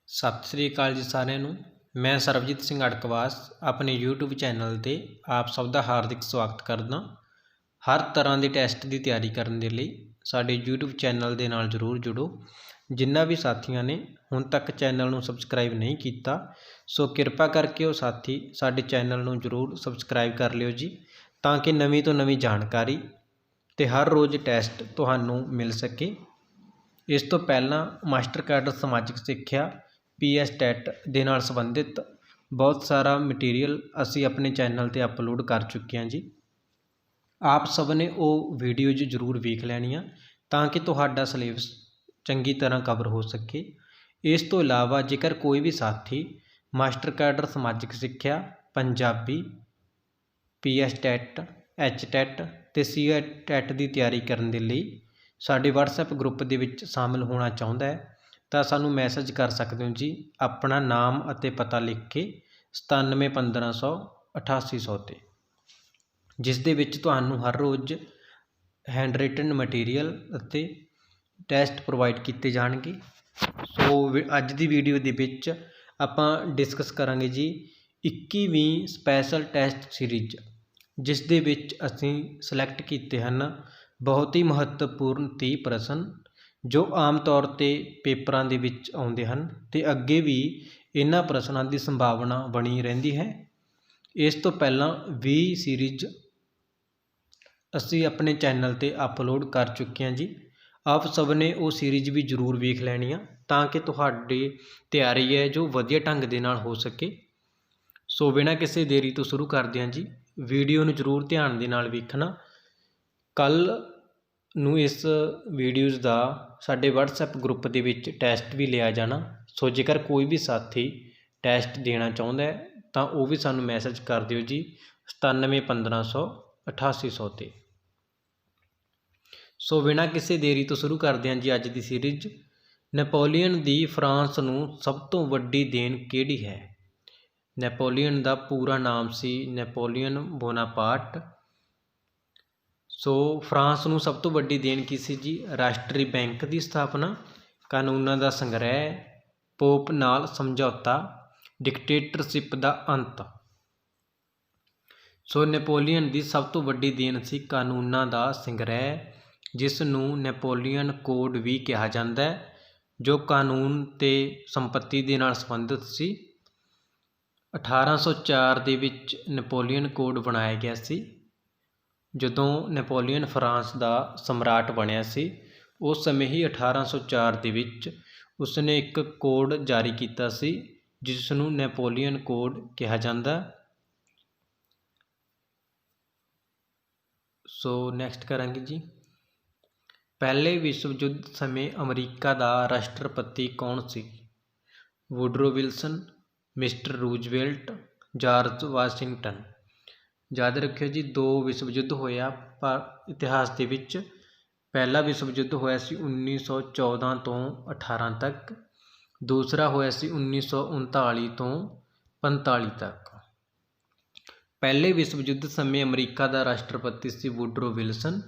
ਸਤਿ ਸ੍ਰੀ ਅਕਾਲ ਜੀ ਸਾਰਿਆਂ ਨੂੰ। ਮੈਂ ਸਰਬਜੀਤ ਸਿੰਘ ਅੜਕਵਾਸ ਆਪਣੇ YouTube ਚੈਨਲ 'ਤੇ ਆਪ ਸਭ ਦਾ ਹਾਰਦਿਕ ਸਵਾਗਤ ਕਰਦਾ। ਹਰ ਤਰ੍ਹਾਂ ਦੇ ਟੈਸਟ ਦੀ ਤਿਆਰੀ ਕਰਨ ਦੇ ਲਈ ਸਾਡੇ YouTube ਚੈਨਲ ਦੇ ਨਾਲ ਜ਼ਰੂਰ ਜੁੜੋ। ਜਿਨ੍ਹਾਂ ਵੀ ਸਾਥੀਆਂ ਨੇ ਹੁਣ ਤੱਕ ਚੈਨਲ ਨੂੰ ਸਬਸਕ੍ਰਾਈਬ ਨਹੀਂ ਕੀਤਾ ਸੋ ਕਿਰਪਾ ਕਰਕੇ ਉਹ ਸਾਥੀ ਸਾਡੇ ਚੈਨਲ ਨੂੰ ਜ਼ਰੂਰ ਸਬਸਕ੍ਰਾਈਬ ਕਰ ਲਿਓ ਜੀ, ਤਾਂ ਕਿ ਨਵੀਂ ਤੋਂ ਨਵੀਂ ਜਾਣਕਾਰੀ ਅਤੇ ਹਰ ਰੋਜ਼ ਟੈਸਟ ਤੁਹਾਨੂੰ ਮਿਲ ਸਕੇ। ਇਸ ਤੋਂ ਪਹਿਲਾਂ ਮਾਸਟਰ ਕਾਡਰ ਸਮਾਜਿਕ ਸਿੱਖਿਆ PS ਟੈਟ ਦੇ ਨਾਲ ਸੰਬੰਧਿਤ ਬਹੁਤ ਸਾਰਾ ਮਟੀਰੀਅਲ ਅਸੀਂ ਆਪਣੇ ਚੈਨਲ 'ਤੇ ਅਪਲੋਡ ਕਰ ਚੁੱਕੇ ਹਾਂ ਜੀ। ਆਪ ਸਭ ਨੇ ਉਹ ਵੀਡੀਓਜ਼ ਜ਼ਰੂਰ ਵੇਖ ਲੈਣੀਆਂ ਤਾਂ ਕਿ ਤੁਹਾਡਾ ਸਿਲੇਬਸ ਚੰਗੀ ਤਰ੍ਹਾਂ ਕਵਰ ਹੋ ਸਕੇ। ਇਸ ਤੋਂ ਇਲਾਵਾ ਜੇਕਰ ਕੋਈ ਵੀ ਸਾਥੀ ਮਾਸਟਰ ਕਾਡਰ ਸਮਾਜਿਕ ਸਿੱਖਿਆ ਪੰਜਾਬੀ PS ਟੈਟ HTET ਅਤੇ CA ਟੈਟ ਦੀ ਤਿਆਰੀ ਕਰਨ ਦੇ ਲਈ ਸਾਡੇ WhatsApp ਗਰੁੱਪ ਦੇ ਵਿੱਚ ਸ਼ਾਮਿਲ ਹੋਣਾ ਚਾਹੁੰਦਾ ਹੈ ਤਾਂ ਸਾਨੂੰ ਮੈਸੇਜ ਕਰ ਸਕਦੇ ਹੋ ਜੀ, ਆਪਣਾ ਨਾਮ ਅਤੇ ਪਤਾ ਲਿਖ ਕੇ 971500 8800 'ਤੇ, ਜਿਸ ਦੇ ਵਿੱਚ ਤੁਹਾਨੂੰ ਹਰ ਰੋਜ਼ ਹੈਂਡ ਰਿਟਨ ਮਟੀਰੀਅਲ ਅਤੇ ਟੈਸਟ ਪ੍ਰੋਵਾਈਡ ਕੀਤੇ ਜਾਣਗੇ। ਸੋ ਅੱਜ ਦੀ ਵੀਡੀਓ ਦੇ ਵਿੱਚ ਆਪਾਂ ਡਿਸਕਸ ਕਰਾਂਗੇ ਜੀ 21ਵੀਂ ਸਪੈਸ਼ਲ ਟੈਸਟ ਸੀਰੀਜ਼, ਜਿਸ ਦੇ ਵਿੱਚ ਅਸੀਂ ਸਿਲੈਕਟ ਕੀਤੇ ਹਨ ਬਹੁਤ ਹੀ ਮਹੱਤਵਪੂਰਨ 30 ਪ੍ਰਸ਼ਨ ਜੋ ਆਮ ਤੌਰ 'ਤੇ ਪੇਪਰਾਂ ਦੇ ਵਿੱਚ ਆਉਂਦੇ ਹਨ ਅਤੇ ਅੱਗੇ ਵੀ ਇਹਨਾਂ ਪ੍ਰਸ਼ਨਾਂ ਦੀ ਸੰਭਾਵਨਾ ਬਣੀ ਰਹਿੰਦੀ ਹੈ। ਇਸ ਤੋਂ ਪਹਿਲਾਂ 20 ਸੀਰੀਜ਼ ਅਸੀਂ ਆਪਣੇ ਚੈਨਲ 'ਤੇ ਅਪਲੋਡ ਕਰ ਚੁੱਕੇ ਹਾਂ ਜੀ। ਆਪ ਸਭ ਨੇ ਉਹ ਸੀਰੀਜ਼ ਵੀ ਜ਼ਰੂਰ ਵੇਖ ਲੈਣੀਆਂ ਤਾਂ ਕਿ ਤੁਹਾਡੀ ਤਿਆਰੀ ਹੈ ਜੋ ਵਧੀਆ ਢੰਗ ਦੇ ਨਾਲ ਹੋ ਸਕੇ। ਸੋ ਬਿਨਾਂ ਕਿਸੇ ਦੇਰੀ ਤੋਂ ਸ਼ੁਰੂ ਕਰਦੇ ਹਾਂ ਜੀ। ਵੀਡੀਓ ਨੂੰ ਜ਼ਰੂਰ ਧਿਆਨ ਦੇ ਨਾਲ ਵੇਖਣਾ। ਕੱਲ੍ਹ ਨੂੰ ਇਸ ਵੀਡੀਓਜ਼ ਦਾ ਸਾਡੇ WhatsApp ਗਰੁੱਪ ਦੇ ਵਿੱਚ ਟੈਸਟ ਵੀ ਲਿਆ ਜਾਣਾ। ਸੋ ਜੇਕਰ ਕੋਈ ਵੀ ਸਾਥੀ ਟੈਸਟ ਦੇਣਾ ਚਾਹੁੰਦਾ ਹੈ ਤਾਂ ਉਹ ਵੀ ਸਾਨੂੰ ਮੈਸੇਜ ਕਰ ਦਿਓ ਜੀ 971500 8800 'ਤੇ। ਸੋ ਬਿਨਾਂ ਕਿਸੇ ਦੇਰੀ ਤੋਂ ਸ਼ੁਰੂ ਕਰਦੇ ਹਾਂ ਜੀ ਅੱਜ ਦੀ ਸੀਰੀਜ਼। ਨੈਪੋਲੀਅਨ ਦੀ ਫਰਾਂਸ ਨੂੰ ਸਭ ਤੋਂ ਵੱਡੀ ਦੇਣ ਕਿਹੜੀ ਹੈ? ਨੈਪੋਲੀਅਨ ਦਾ ਪੂਰਾ ਨਾਮ ਸੀ ਨੈਪੋਲੀਅਨ ਬੋਨਾਪਾਰਟ। ਸੋ ਫਰਾਂਸ ਨੂੰ ਸਭ ਤੋਂ ਵੱਡੀ ਦੇਣ ਕੀ ਸੀ ਜੀ? ਰਾਸ਼ਟਰੀ ਬੈਂਕ ਦੀ ਸਥਾਪਨਾ, ਕਾਨੂੰਨਾਂ ਦਾ ਸੰਗ੍ਰਹਿ, ਪੋਪ ਨਾਲ ਸਮਝੌਤਾ, ਡਿਕਟੇਟਰਸ਼ਿਪ ਦਾ ਅੰਤ। ਸੋ ਨੈਪੋਲੀਅਨ ਦੀ ਸਭ ਤੋਂ ਵੱਡੀ ਦੇਣ ਸੀ ਕਾਨੂੰਨਾਂ ਦਾ ਸੰਗ੍ਰਹਿ, ਜਿਸ ਨੂੰ ਨੈਪੋਲੀਅਨ ਕੋਡ ਵੀ ਕਿਹਾ ਜਾਂਦਾ ਹੈ, ਜੋ ਕਾਨੂੰਨ ਤੇ ਸੰਪત્ਤੀ ਦੇ ਨਾਲ ਸੰਬੰਧਿਤ ਸੀ। 1804 ਦੇ ਵਿੱਚ ਨੈਪੋਲੀਅਨ ਕੋਡ ਬਣਾਇਆ ਗਿਆ ਸੀ। ਜਦੋਂ ਨੈਪੋਲੀਅਨ ਫਰਾਂਸ ਦਾ ਸਮਰਾਟ ਬਣਿਆ ਸੀ ਉਸ ਸਮੇਂ ਹੀ 1804 ਦੇ ਵਿੱਚ ਉਸਨੇ ਇੱਕ ਕੋਡ ਜਾਰੀ ਕੀਤਾ ਸੀ ਜਿਸ ਨੂੰ ਨੈਪੋਲੀਅਨ ਕੋਡ ਕਿਹਾ ਜਾਂਦਾ। ਸੋ ਨੈਕਸਟ ਕਰਾਂਗੇ ਜੀ। ਪਹਿਲੇ ਵਿਸ਼ਵ ਯੁੱਧ ਸਮੇਂ ਅਮਰੀਕਾ ਦਾ ਰਾਸ਼ਟਰਪਤੀ ਕੌਣ ਸੀ? Woodrow Wilson, Mister Roosevelt, George Washington. ਯਾਦ ਰੱਖਿਓ ਜੀ 2 ਵਿਸ਼ਵ ਯੁੱਧ ਹੋਇਆ ਇਤਿਹਾਸ ਦੇ ਵਿੱਚ। ਪਹਿਲਾ ਵਿਸ਼ਵ ਯੁੱਧ ਹੋਇਆ ਸੀ 1914 ਤੋਂ 18 ਤੱਕ, ਦੂਸਰਾ ਹੋਇਆ ਸੀ 1939 ਤੋਂ 45 ਤੱਕ। ਪਹਿਲੇ ਵਿਸ਼ਵ ਯੁੱਧ ਸਮੇਂ ਅਮਰੀਕਾ ਦਾ ਰਾਸ਼ਟਰਪਤੀ ਸੀ ਵੁਡਰੋ ਵਿਲਸਨ।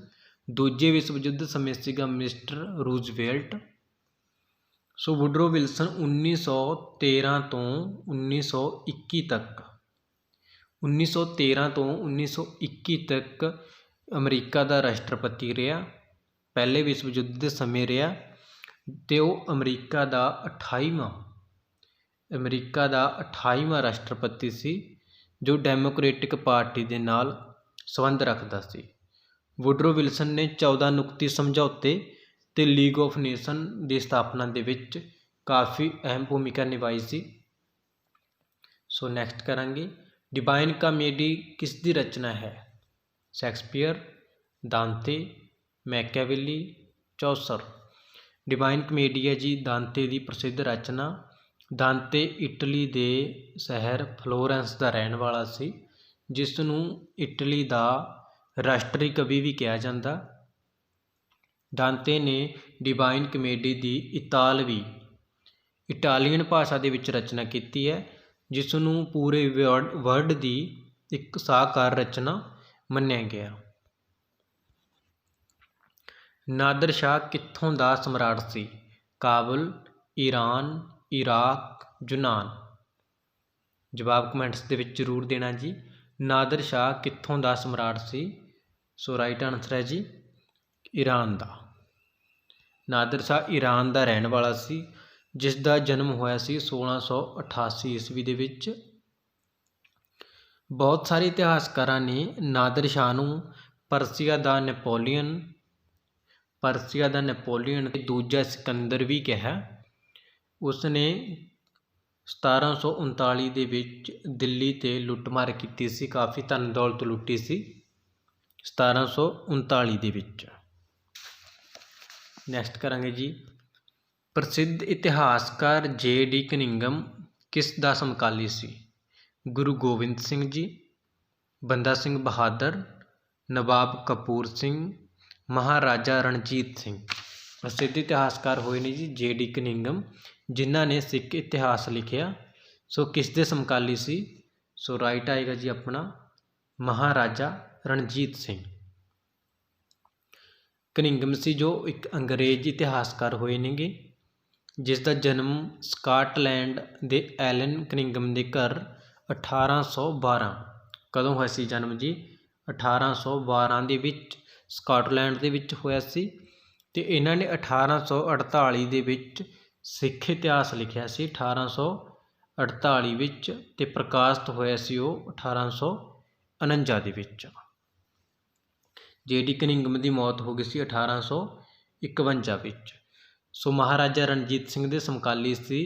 ਦੂਜੇ ਵਿਸ਼ਵ ਯੁੱਧ ਸਮੇਂ ਸੀਗਾ ਮਿਸਟਰ ਰੂਜ਼ਵੈਲਟ। ਸੋ ਵੁਡਰੋ ਵਿਲਸਨ 1913 ਤੋਂ 1921 ਤੱਕ 1913 ਤੋਂ 1921 ਤੱਕ ਅਮਰੀਕਾ ਦਾ ਰਾਸ਼ਟਰਪਤੀ ਰਿਹਾ। ਪਹਿਲੇ ਵਿਸ਼ਵ ਯੁੱਧ ਦੇ ਸਮੇਂ ਰਿਹਾ ਅਤੇ ਉਹ ਅਮਰੀਕਾ ਦਾ 28ਵਾਂ ਰਾਸ਼ਟਰਪਤੀ ਸੀ ਜੋ ਡੈਮੋਕ੍ਰੇਟਿਕ ਪਾਰਟੀ ਦੇ ਨਾਲ ਸੰਬੰਧ ਰੱਖਦਾ ਸੀ। ਵੁਡਰੋ ਵਿਲਸਨ ਨੇ 14 ਨੁਕਤੀ ਸਮਝੌਤੇ ਅਤੇ ਲੀਗ ਆਫ ਨੇਸ਼ਨ ਦੀ ਸਥਾਪਨਾ ਦੇ ਵਿੱਚ ਕਾਫੀ ਅਹਿਮ ਭੂਮਿਕਾ ਨਿਭਾਈ ਸੀ। ਸੋ ਨੈਕਸਟ ਕਰਾਂਗੇ। ਡਿਵਾਈਨ ਕਾਮੇਡੀ ਕਿਸ ਦੀ ਰਚਨਾ ਹੈ? Shakespeare, Dante, Machiavelli, Chaucer. Divine Comedy ਹੈ ਜੀ ਦਾਂਤੇ ਦੀ ਪ੍ਰਸਿੱਧ ਰਚਨਾ। ਦਾਂਤੇ ਇਟਲੀ ਦੇ ਸ਼ਹਿਰ ਫਲੋਰੈਂਸ ਦਾ ਰਹਿਣ ਵਾਲਾ ਸੀ, ਜਿਸ ਨੂੰ ਇਟਲੀ ਦਾ ਰਾਸ਼ਟਰੀ ਕਵੀ ਵੀ ਕਿਹਾ ਜਾਂਦਾ। ਦਾਂਤੇ ਨੇ ਡਿਵਾਈਨ ਕਮੇਡੀ ਦੀ ਇਟਾਲੀਅਨ ਭਾਸ਼ਾ ਦੇ ਵਿੱਚ ਰਚਨਾ ਕੀਤੀ ਹੈ, ਜਿਸ ਨੂੰ ਪੂਰੇ ਵਰਲਡ ਦੀ ਇੱਕ ਸ਼ਾਹਕਾਰ ਰਚਨਾ ਮੰਨਿਆ ਗਿਆ। ਨਾਦਰ ਸ਼ਾਹ ਕਿੱਥੋਂ ਦਾ ਸਮਰਾਟ ਸੀ? ਕਾਬੁਲ, ਈਰਾਨ, इराक, यूनान। जवाब कमेंट्स ਦੇ ਵਿੱਚ ਜ਼ਰੂਰ ਦੇਣਾ ਜੀ। ਨਾਦਰ ਸ਼ਾਹ ਕਿੱਥੋਂ ਦਾ ਸਮਰਾਟ ਸੀ? ਸੋ ਰਾਈਟ ਆਨਸਰ ਹੈ ਜੀ ਈਰਾਨ ਦਾ। ਨਾਦਰ ਸ਼ਾਹ ਈਰਾਨ ਦਾ ਰਹਿਣ ਵਾਲਾ ਸੀ, ਜਿਸ ਦਾ ਜਨਮ ਹੋਇਆ ਸੀ 1688 ਈਸਵੀ ਦੇ ਵਿੱਚ। ਬਹੁਤ ਸਾਰੇ ਇਤਿਹਾਸਕਾਰਾਂ ਨੇ ਨਾਦਰ ਸ਼ਾਹ ਨੂੰ ਪਰਸੀਆ ਦਾ ਨੈਪੋਲੀਅਨ ਤੇ ਦੂਜਾ ਸਿਕੰਦਰ ਵੀ ਕਿਹਾ। ਉਸ ਨੇ 1739 ਦੇ ਵਿੱਚ ਦਿੱਲੀ 'ਤੇ ਲੁੱਟਮਾਰ ਕੀਤੀ ਸੀ, ਕਾਫੀ ਧਨ ਦੌਲਤ ਲੁੱਟੀ ਸੀ 1739 ਦੇ ਵਿੱਚ। ਨੈਕਸਟ ਕਰਾਂਗੇ ਜੀ, ਪ੍ਰਸਿੱਧ ਇਤਿਹਾਸਕਾਰ J.D. ਕਨਿੰਘਮ ਕਿਸ ਦਾ ਸਮਕਾਲੀ ਸੀ? ਗੁਰੂ ਗੋਬਿੰਦ ਸਿੰਘ ਜੀ, ਬੰਦਾ ਸਿੰਘ ਬਹਾਦਰ, ਨਵਾਬ ਕਪੂਰ ਸਿੰਘ, ਮਹਾਰਾਜਾ ਰਣਜੀਤ ਸਿੰਘ। ਪ੍ਰਸਿੱਧ ਇਤਿਹਾਸਕਾਰ ਹੋਏ ਨੇ ਜੀ J.D. ਕਨਿੰਘਮ, ਜਿਨ੍ਹਾਂ ਨੇ ਸਿੱਖ ਇਤਿਹਾਸ ਲਿਖਿਆ। ਸੋ ਕਿਸ ਦੇ ਸਮਕਾਲੀ ਸੀ? ਸੋ ਰਾਈਟ ਆਏਗਾ ਜੀ ਆਪਣਾ ਮਹਾਰਾਜਾ ਰਣਜੀਤ ਸਿੰਘ। ਕਨਿੰਘਮ ਸੀ ਜੋ ਇੱਕ ਅੰਗਰੇਜ਼ ਇਤਿਹਾਸਕਾਰ ਹੋਏ ਨੇਗੇ, ਜਿਸ ਦਾ ਜਨਮ ਸਕਾਟਲੈਂਡ ਦੇ ਐਲਨ ਕਨਿੰਘਮ ਦੇ ਘਰ 1812 ਕਦੋਂ ਹੋਇਆ ਸੀ ਜਨਮ ਜੀ? 1812 ਦੇ ਵਿੱਚ ਸਕਾਟਲੈਂਡ ਦੇ ਵਿੱਚ ਹੋਇਆ ਸੀ। ਅਤੇ ਇਹਨਾਂ ਨੇ 1848 ਦੇ ਵਿੱਚ ਸਿੱਖ ਇਤਿਹਾਸ ਲਿਖਿਆ ਸੀ 1848 ਵਿੱਚ, ਅਤੇ ਪ੍ਰਕਾਸ਼ਿਤ ਹੋਇਆ ਸੀ ਉਹ 1849 ਦੇ ਵਿੱਚ। J.D. ਕਨਿੰਘਮ ਦੀ ਮੌਤ ਹੋ ਗਈ ਸੀ 1851 ਵਿੱਚ। ਸੋ ਮਹਾਰਾਜਾ ਰਣਜੀਤ ਸਿੰਘ ਦੇ ਸਮਕਾਲੀ ਸੀ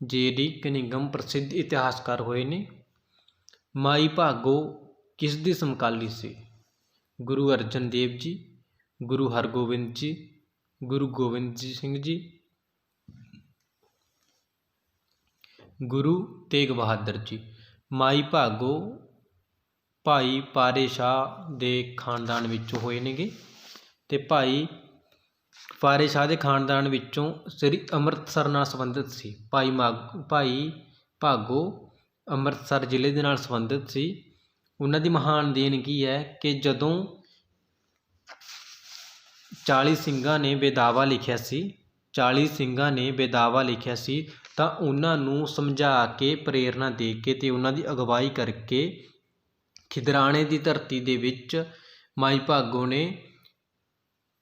J.D. ਕਨਿੰਘਮ, ਪ੍ਰਸਿੱਧ ਇਤਿਹਾਸਕਾਰ ਹੋਏ ਨੇ। ਮਾਈ ਭਾਗੋ ਕਿਸ ਦੀ ਸਮਕਾਲੀ ਸੀ? ਗੁਰੂ ਅਰਜਨ ਦੇਵ ਜੀ, ਗੁਰੂ ਹਰਗੋਬਿੰਦ ਜੀ, ਗੁਰੂ ਗੋਬਿੰਦ ਸਿੰਘ ਜੀ, ਗੁਰੂ ਤੇਗ ਬਹਾਦਰ ਜੀ। ਮਾਈ ਭਾਗੋ ਭਾਈ ਪਾਰੇ ਸ਼ਾਹ ਦੇ ਖਾਨਦਾਨ ਵਿੱਚੋਂ ਹੋਏ ਨੇਗੇ, ਅਤੇ ਭਾਈ ਪਾਰੇ ਸ਼ਾਹ ਦੇ ਖਾਨਦਾਨ ਵਿੱਚੋਂ ਸ੍ਰੀ ਅੰਮ੍ਰਿਤਸਰ ਨਾਲ ਸੰਬੰਧਿਤ ਸੀ। ਭਾਈ ਭਾਗੋ ਅੰਮ੍ਰਿਤਸਰ ਜ਼ਿਲ੍ਹੇ ਦੇ ਨਾਲ ਸੰਬੰਧਿਤ ਸੀ। ਉਹਨਾਂ ਦੀ ਮਹਾਨ ਦੇਣ ਕੀ ਹੈ ਕਿ ਜਦੋਂ 40 ਸਿੰਘਾਂ ਨੇ ਬੇਦਾਵਾ ਲਿਖਿਆ ਸੀ, 40 ਸਿੰਘਾਂ ਨੇ ਬੇਦਾਵਾ ਲਿਖਿਆ ਸੀ, ਤਾਂ ਉਹਨਾਂ ਨੂੰ ਸਮਝਾ ਕੇ, ਪ੍ਰੇਰਨਾ ਦੇ ਕੇ ਅਤੇ ਉਹਨਾਂ ਦੀ ਅਗਵਾਈ ਕਰਕੇ ਖਿਦਰਾਣੇ ਦੀ ਧਰਤੀ ਦੇ ਵਿੱਚ ਮਾਈ ਭਾਗੋ ਨੇ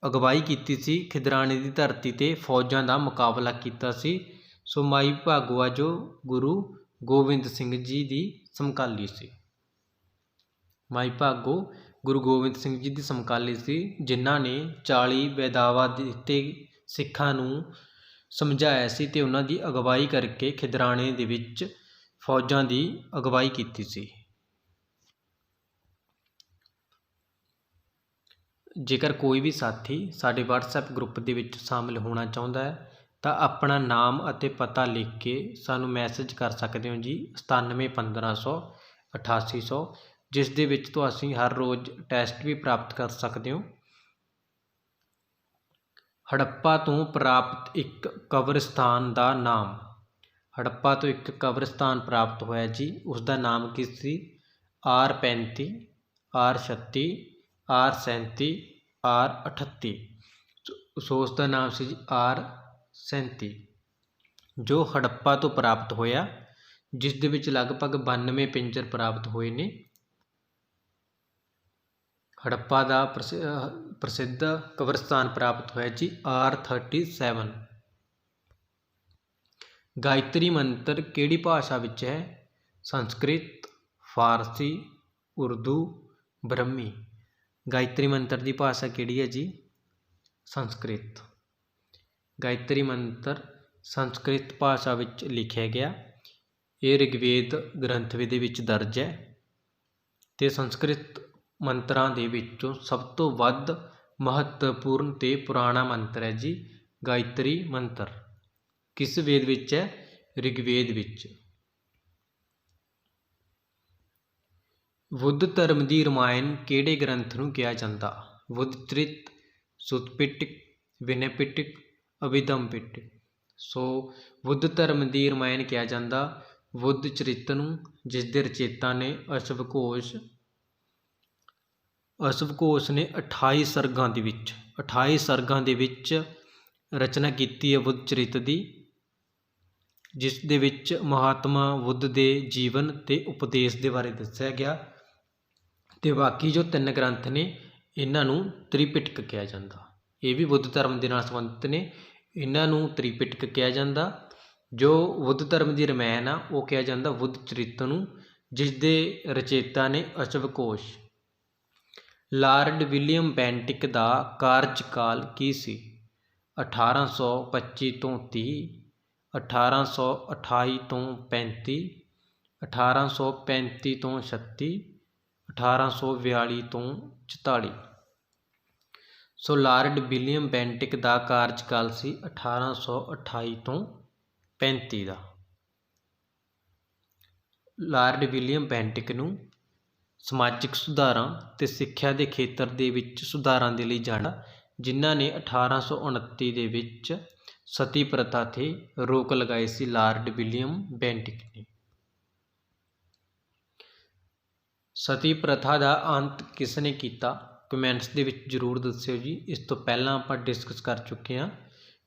ਅਗਵਾਈ ਕੀਤੀ ਸੀ। ਖਿਦਰਾਣੇ ਦੀ ਧਰਤੀ 'ਤੇ ਫੌਜਾਂ ਦਾ ਮੁਕਾਬਲਾ ਕੀਤਾ ਸੀ। ਸੋ ਮਾਈ ਭਾਗੋ ਆ ਜੋ ਗੁਰੂ ਗੋਬਿੰਦ ਸਿੰਘ ਜੀ ਦੀ ਸਮਕਾਲੀ ਸੀ। ਮਾਈ ਭਾਗੋ ਗੁਰੂ ਗੋਬਿੰਦ ਸਿੰਘ ਜੀ ਦੀ ਸਮਕਾਲੀ ਸੀ, ਜਿਨ੍ਹਾਂ ਨੇ 40 ਬੇਦਾਵਾ ਦਿੱਤੇ ਸਿੱਖਾਂ ਨੂੰ ਸਮਝਾਇਆ ਸੀ ਅਤੇ ਉਹਨਾਂ ਦੀ ਅਗਵਾਈ ਕਰਕੇ ਖਿਦਰਾਣੇ ਦੇ ਵਿੱਚ ਫੌਜਾਂ ਦੀ ਅਗਵਾਈ ਕੀਤੀ ਸੀ। ਜੇਕਰ ਕੋਈ ਵੀ ਸਾਥੀ ਸਾਡੇ WhatsApp ਗਰੁੱਪ ਦੇ ਵਿੱਚ ਸ਼ਾਮਿਲ ਹੋਣਾ ਚਾਹੁੰਦਾ ਹੈ ਤਾਂ ਆਪਣਾ ਨਾਮ ਅਤੇ ਪਤਾ ਲਿਖ ਕੇ ਸਾਨੂੰ ਮੈਸੇਜ ਕਰ ਸਕਦੇ ਹੋ ਜੀ 971500 8800, ਜਿਸ ਦੇ ਵਿੱਚ ਤੁਸੀਂ ਹਰ ਰੋਜ਼ ਟੈਸਟ ਵੀ ਪ੍ਰਾਪਤ ਕਰ ਸਕਦੇ ਹੋ। ਹੜੱਪਾ ਤੋਂ ਪ੍ਰਾਪਤ ਇੱਕ ਕਬਰਸਤਾਨ ਦਾ ਨਾਮ। ਹੜੱਪਾ ਤੋਂ ਇੱਕ ਕਬਰਸਤਾਨ ਪ੍ਰਾਪਤ ਹੋਇਆ ਜੀ, ਉਸ ਦਾ ਨਾਮ ਕੀ ਸੀ? R35, R36, R37, R38। ਸੋ ਉਸ ਦਾ ਨਾਮ ਸੀ ਜੀ R37, ਜੋ ਹੜੱਪਾ ਤੋਂ ਪ੍ਰਾਪਤ ਹੋਇਆ, ਜਿਸ ਦੇ ਵਿੱਚ ਲਗਭਗ 92 ਪਿੰਜਰ ਪ੍ਰਾਪਤ ਹੋਏ ਨੇ। ਹੜੱਪਾ ਦਾ ਪ੍ਰਸਿੱਧ ਕਬਰਸਤਾਨ ਪ੍ਰਾਪਤ ਹੋਇਆ ਜੀ R37। ਗਾਇਤਰੀ ਮੰਤਰ ਕਿਹੜੀ ਭਾਸ਼ਾ ਵਿੱਚ ਹੈ? ਸੰਸਕ੍ਰਿਤ, ਫਾਰਸੀ, ਉਰਦੂ, ਬ੍ਰਹਮੀ। ਗਾਇਤਰੀ ਮੰਤਰ ਦੀ ਭਾਸ਼ਾ ਕਿਹੜੀ ਹੈ ਜੀ? ਸੰਸਕ੍ਰਿਤ। ਗਾਇਤਰੀ ਮੰਤਰ ਸੰਸਕ੍ਰਿਤ ਭਾਸ਼ਾ ਵਿੱਚ ਲਿਖਿਆ ਗਿਆ। ਇਹ ਰਿਗਵੇਦ ਗ੍ਰੰਥ ਦੇ ਵਿੱਚ ਦਰਜ ਹੈ, ਅਤੇ ਸੰਸਕ੍ਰਿਤ ਮੰਤਰਾਂ ਦੇ ਵਿੱਚੋਂ ਸਭ ਤੋਂ ਵੱਧ ਮਹੱਤਵਪੂਰਨ ਅਤੇ ਪੁਰਾਣਾ ਮੰਤਰ ਹੈ ਜੀ ਗਾਇਤਰੀ ਮੰਤਰ। ਕਿਸ ਵੇਦ ਵਿੱਚ ਹੈ? ਰਿਗਵੇਦ ਵਿੱਚ। ਬੁੱਧ ਧਰਮ ਦੀ ਰਮਾਇਣ ਕਿਹੜੇ ਗ੍ਰੰਥ ਨੂੰ ਕਿਹਾ ਜਾਂਦਾ? ਬੁੱਧ ਚਰਿਤ, ਸੁਤ ਪਿਟਕ, ਵਿਨੈ ਪਿਟਕ, ਅਭਿਧਮ ਪਿਟਕ। ਸੋ ਬੁੱਧ ਧਰਮ ਦੀ ਰਮਾਇਣ ਕਿਹਾ ਜਾਂਦਾ ਬੁੱਧ ਚਰਿਤ ਨੂੰ, ਜਿਸ ਦੇ ਰਚੇਤਾ ਨੇ ਅਸ਼ਵਘੋਸ਼। ਅਸ਼ਵਘੋਸ਼ ਨੇ 28 ਸਰਗਾਂ ਦੇ ਵਿੱਚ ਰਚਨਾ ਕੀਤੀ ਹੈ ਬੁੱਧ ਚਰਿਤ ਦੀ। ਜਿਸ ਦੇ ਵਿੱਚ ਮਹਾਤਮਾ ਬੁੱਧ ਦੇ ਜੀਵਨ ਅਤੇ ਉਪਦੇਸ਼ ਦੇ ਬਾਰੇ ਦੱਸਿਆ ਗਿਆ। ਅਤੇ ਬਾਕੀ ਜੋ 3 ਗ੍ਰੰਥ ਨੇ ਇਹਨਾਂ ਨੂੰ ਤ੍ਰਿਪਿਟਕ ਕਿਹਾ ਜਾਂਦਾ। ਇਹ ਵੀ ਬੁੱਧ ਧਰਮ ਦੇ ਨਾਲ ਸੰਬੰਧਿਤ ਨੇ, ਇਹਨਾਂ ਨੂੰ ਤ੍ਰਿਪਿਟਕ ਕਿਹਾ ਜਾਂਦਾ। ਜੋ ਬੁੱਧ ਧਰਮ ਦੀ ਰਮਾਇਣ ਆ ਉਹ ਕਿਹਾ ਜਾਂਦਾ ਬੁੱਧ ਚਰਿੱਤਰ ਨੂੰ, ਜਿਸ ਦੇ ਰਚੇਤਾ ਨੇ ਅਸ਼ਵਘੋਸ਼। ਲਾਰਡ ਵਿਲੀਅਮ ਬੈਂਟਿਕ ਦਾ ਕਾਰਜਕਾਲ ਕੀ ਸੀ? 1825 ਤੋਂ 30, 1828 ਤੋਂ 35, 1835 ਤੋਂ 36, 1842 ਤੋਂ 44। ਸੋ ਲਾਰਡ ਵਿਲੀਅਮ ਬੈਂਟਿਕ ਦਾ ਕਾਰਜਕਾਲ ਸੀ 1828 ਤੋਂ 35 ਦਾ। ਲਾਰਡ ਵਿਲੀਅਮ ਬੈਂਟਿਕ ਨੂੰ ਸਮਾਜਿਕ ਸੁਧਾਰਾਂ ਅਤੇ ਸਿੱਖਿਆ ਦੇ ਖੇਤਰ ਦੇ ਵਿੱਚ ਸੁਧਾਰਾਂ ਦੇ ਲਈ ਜਾਣਿਆ, ਜਿਨ੍ਹਾਂ ਨੇ 1829 ਦੇ ਵਿੱਚ ਸਤੀ ਪ੍ਰਥਾ 'ਤੇ ਰੋਕ ਲਗਾਈ ਸੀ। ਲਾਰਡ ਵਿਲੀਅਮ ਬੈਂਟਿਕ ਨੇ। ਸਤੀ ਪ੍ਰਥਾ ਦਾ ਅੰਤ ਕਿਸ ਨੇ ਕੀਤਾ? ਕਮੈਂਟਸ ਦੇ ਵਿੱਚ ਜ਼ਰੂਰ ਦੱਸਿਓ ਜੀ। ਇਸ ਤੋਂ ਪਹਿਲਾਂ ਆਪਾਂ ਡਿਸਕਸ ਕਰ ਚੁੱਕੇ ਹਾਂ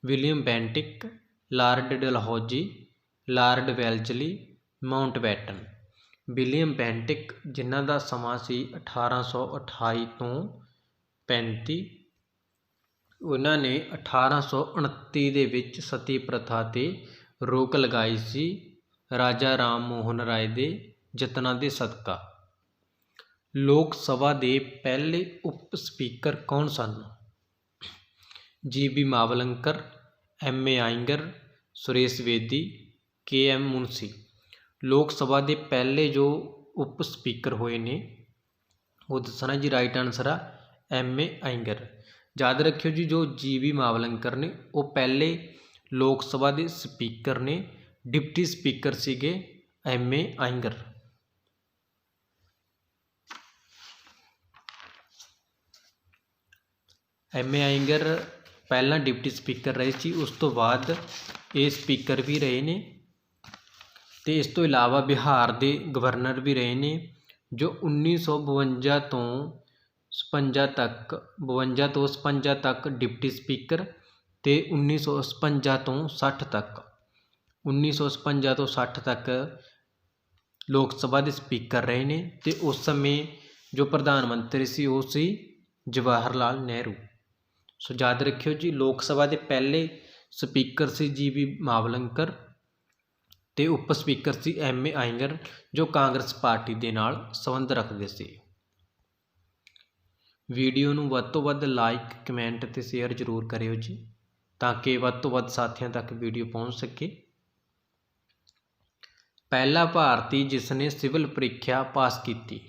William Bentinck, Lord Dalhousie, Lord Wellesley, Mountbatten. William Bentinck ਜਿਨ੍ਹਾਂ ਦਾ ਸਮਾਂ ਸੀ 1828 ਤੋਂ 35, ਉਹਨਾਂ ਨੇ 1829 ਦੇ ਵਿੱਚ ਸਤੀ ਪ੍ਰਥਾ 'ਤੇ ਰੋਕ ਲਗਾਈ ਸੀ ਰਾਜਾ ਰਾਮ ਮੋਹਨ ਰਾਏ ਦੇ ਯਤਨਾਂ ਦੇ ਸਦਕਾ। ਲੋਕ ਸਭਾ ਦੇ ਪਹਿਲੇ ਉਪ ਸਪੀਕਰ ਕੌਣ ਸਨ? GB Mavalankar, MA ਆਇੰਗਰ, Suresh Bedi, KM ਮੁਨਸੀ। ਲੋਕ ਸਭਾ ਦੇ ਪਹਿਲੇ ਜੋ ਉਪ ਸਪੀਕਰ ਹੋਏ ਨੇ ਉਹ ਦੱਸਣਾ ਜੀ। ਰਾਈਟ ਆਨਸਰ ਆ MA ਆਇੰਗਰ। ਯਾਦ ਰੱਖਿਓ ਜੀ, ਜੋ GB ਮਾਵਲੰਕਰ ਨੇ ਉਹ ਪਹਿਲੇ ਲੋਕ ਸਭਾ ਦੇ ਸਪੀਕਰ ਨੇ। ਡਿਪਟੀ ਸਪੀਕਰ ਸੀਗੇ MA ਆਇੰਗਰ। MA ਆਇੰਗਰ ਪਹਿਲਾਂ ਡਿਪਟੀ ਸਪੀਕਰ ਰਹੇ ਸੀ, ਉਸ ਤੋਂ ਬਾਅਦ ਇਹ ਸਪੀਕਰ ਵੀ ਰਹੇ ਨੇ ਅਤੇ ਇਸ ਤੋਂ ਇਲਾਵਾ ਬਿਹਾਰ ਦੇ ਗਵਰਨਰ ਵੀ ਰਹੇ ਨੇ, ਜੋ 1952 ਤੋਂ 56 ਤੱਕ 52 ਤੋਂ 56 ਤੱਕ ਡਿਪਟੀ ਸਪੀਕਰ ਅਤੇ 1956 ਤੋਂ 60 ਤੱਕ 1956 ਤੋਂ 60 ਤੱਕ ਲੋਕ ਸਭਾ ਦੇ ਸਪੀਕਰ ਰਹੇ ਨੇ। ਅਤੇ ਉਸ ਸਮੇਂ ਜੋ ਪ੍ਰਧਾਨ ਮੰਤਰੀ ਸੀ ਉਹ ਸੀ ਜਵਾਹਰ ਲਾਲ ਨਹਿਰੂ। ਸੋ ਯਾਦ ਰੱਖਿਓ ਜੀ, ਲੋਕ ਸਭਾ ਦੇ ਪਹਿਲੇ ਸਪੀਕਰ ਸੀ GB ਮਾਵਲੰਕਰ ਅਤੇ ਉਪ ਸਪੀਕਰ ਸੀ MA ਆਇੰਗਰ, ਜੋ ਕਾਂਗਰਸ ਪਾਰਟੀ ਦੇ ਨਾਲ ਸੰਬੰਧ ਰੱਖਦੇ ਸੀ। ਵੀਡੀਓ ਨੂੰ ਵੱਧ ਤੋਂ ਵੱਧ ਲਾਈਕ, ਕਮੈਂਟ ਅਤੇ ਸ਼ੇਅਰ ਜ਼ਰੂਰ ਕਰਿਓ ਜੀ, ਤਾਂ ਕਿ ਵੱਧ ਤੋਂ ਵੱਧ ਸਾਥੀਆਂ ਤੱਕ ਵੀਡੀਓ ਪਹੁੰਚ ਸਕੇ। ਪਹਿਲਾ ਭਾਰਤੀ ਜਿਸ ਨੇ ਸਿਵਲ ਪ੍ਰੀਖਿਆ ਪਾਸ ਕੀਤੀ?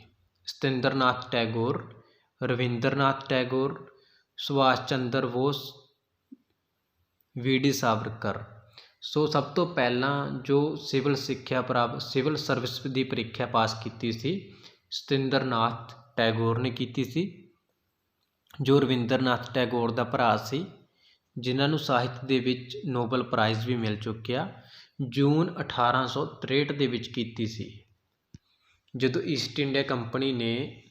ਸਤਿੰਦਰ ਨਾਥ ਟੈਗੋਰ, ਰਵਿੰਦਰਨਾਥ ਟੈਗੋਰ, ਸੁਭਾਸ਼ ਚੰਦਰ ਬੋਸ, VD ਸਾਵਰਕਰ। ਸੋ ਸਭ ਤੋਂ ਪਹਿਲਾਂ ਜੋ ਸਿਵਲ ਸਰਵਿਸ ਦੀ ਪ੍ਰੀਖਿਆ ਪਾਸ ਕੀਤੀ ਸੀ ਸਤਿੰਦਰ ਨਾਥ ਟੈਗੋਰ ਨੇ ਕੀਤੀ ਸੀ, ਜੋ ਰਵਿੰਦਰਨਾਥ ਟੈਗੋਰ ਦਾ ਭਰਾ ਸੀ, ਜਿਨ੍ਹਾਂ ਨੂੰ ਸਾਹਿਤ ਦੇ ਵਿੱਚ ਨੋਬਲ ਪ੍ਰਾਈਜ਼ ਵੀ ਮਿਲ ਚੁੱਕਿਆ। ਜੂਨ 1863 ਦੇ ਵਿੱਚ ਕੀਤੀ ਸੀ, ਜਦੋਂ ਈਸਟ ਇੰਡੀਆ ਕੰਪਨੀ ਨੇ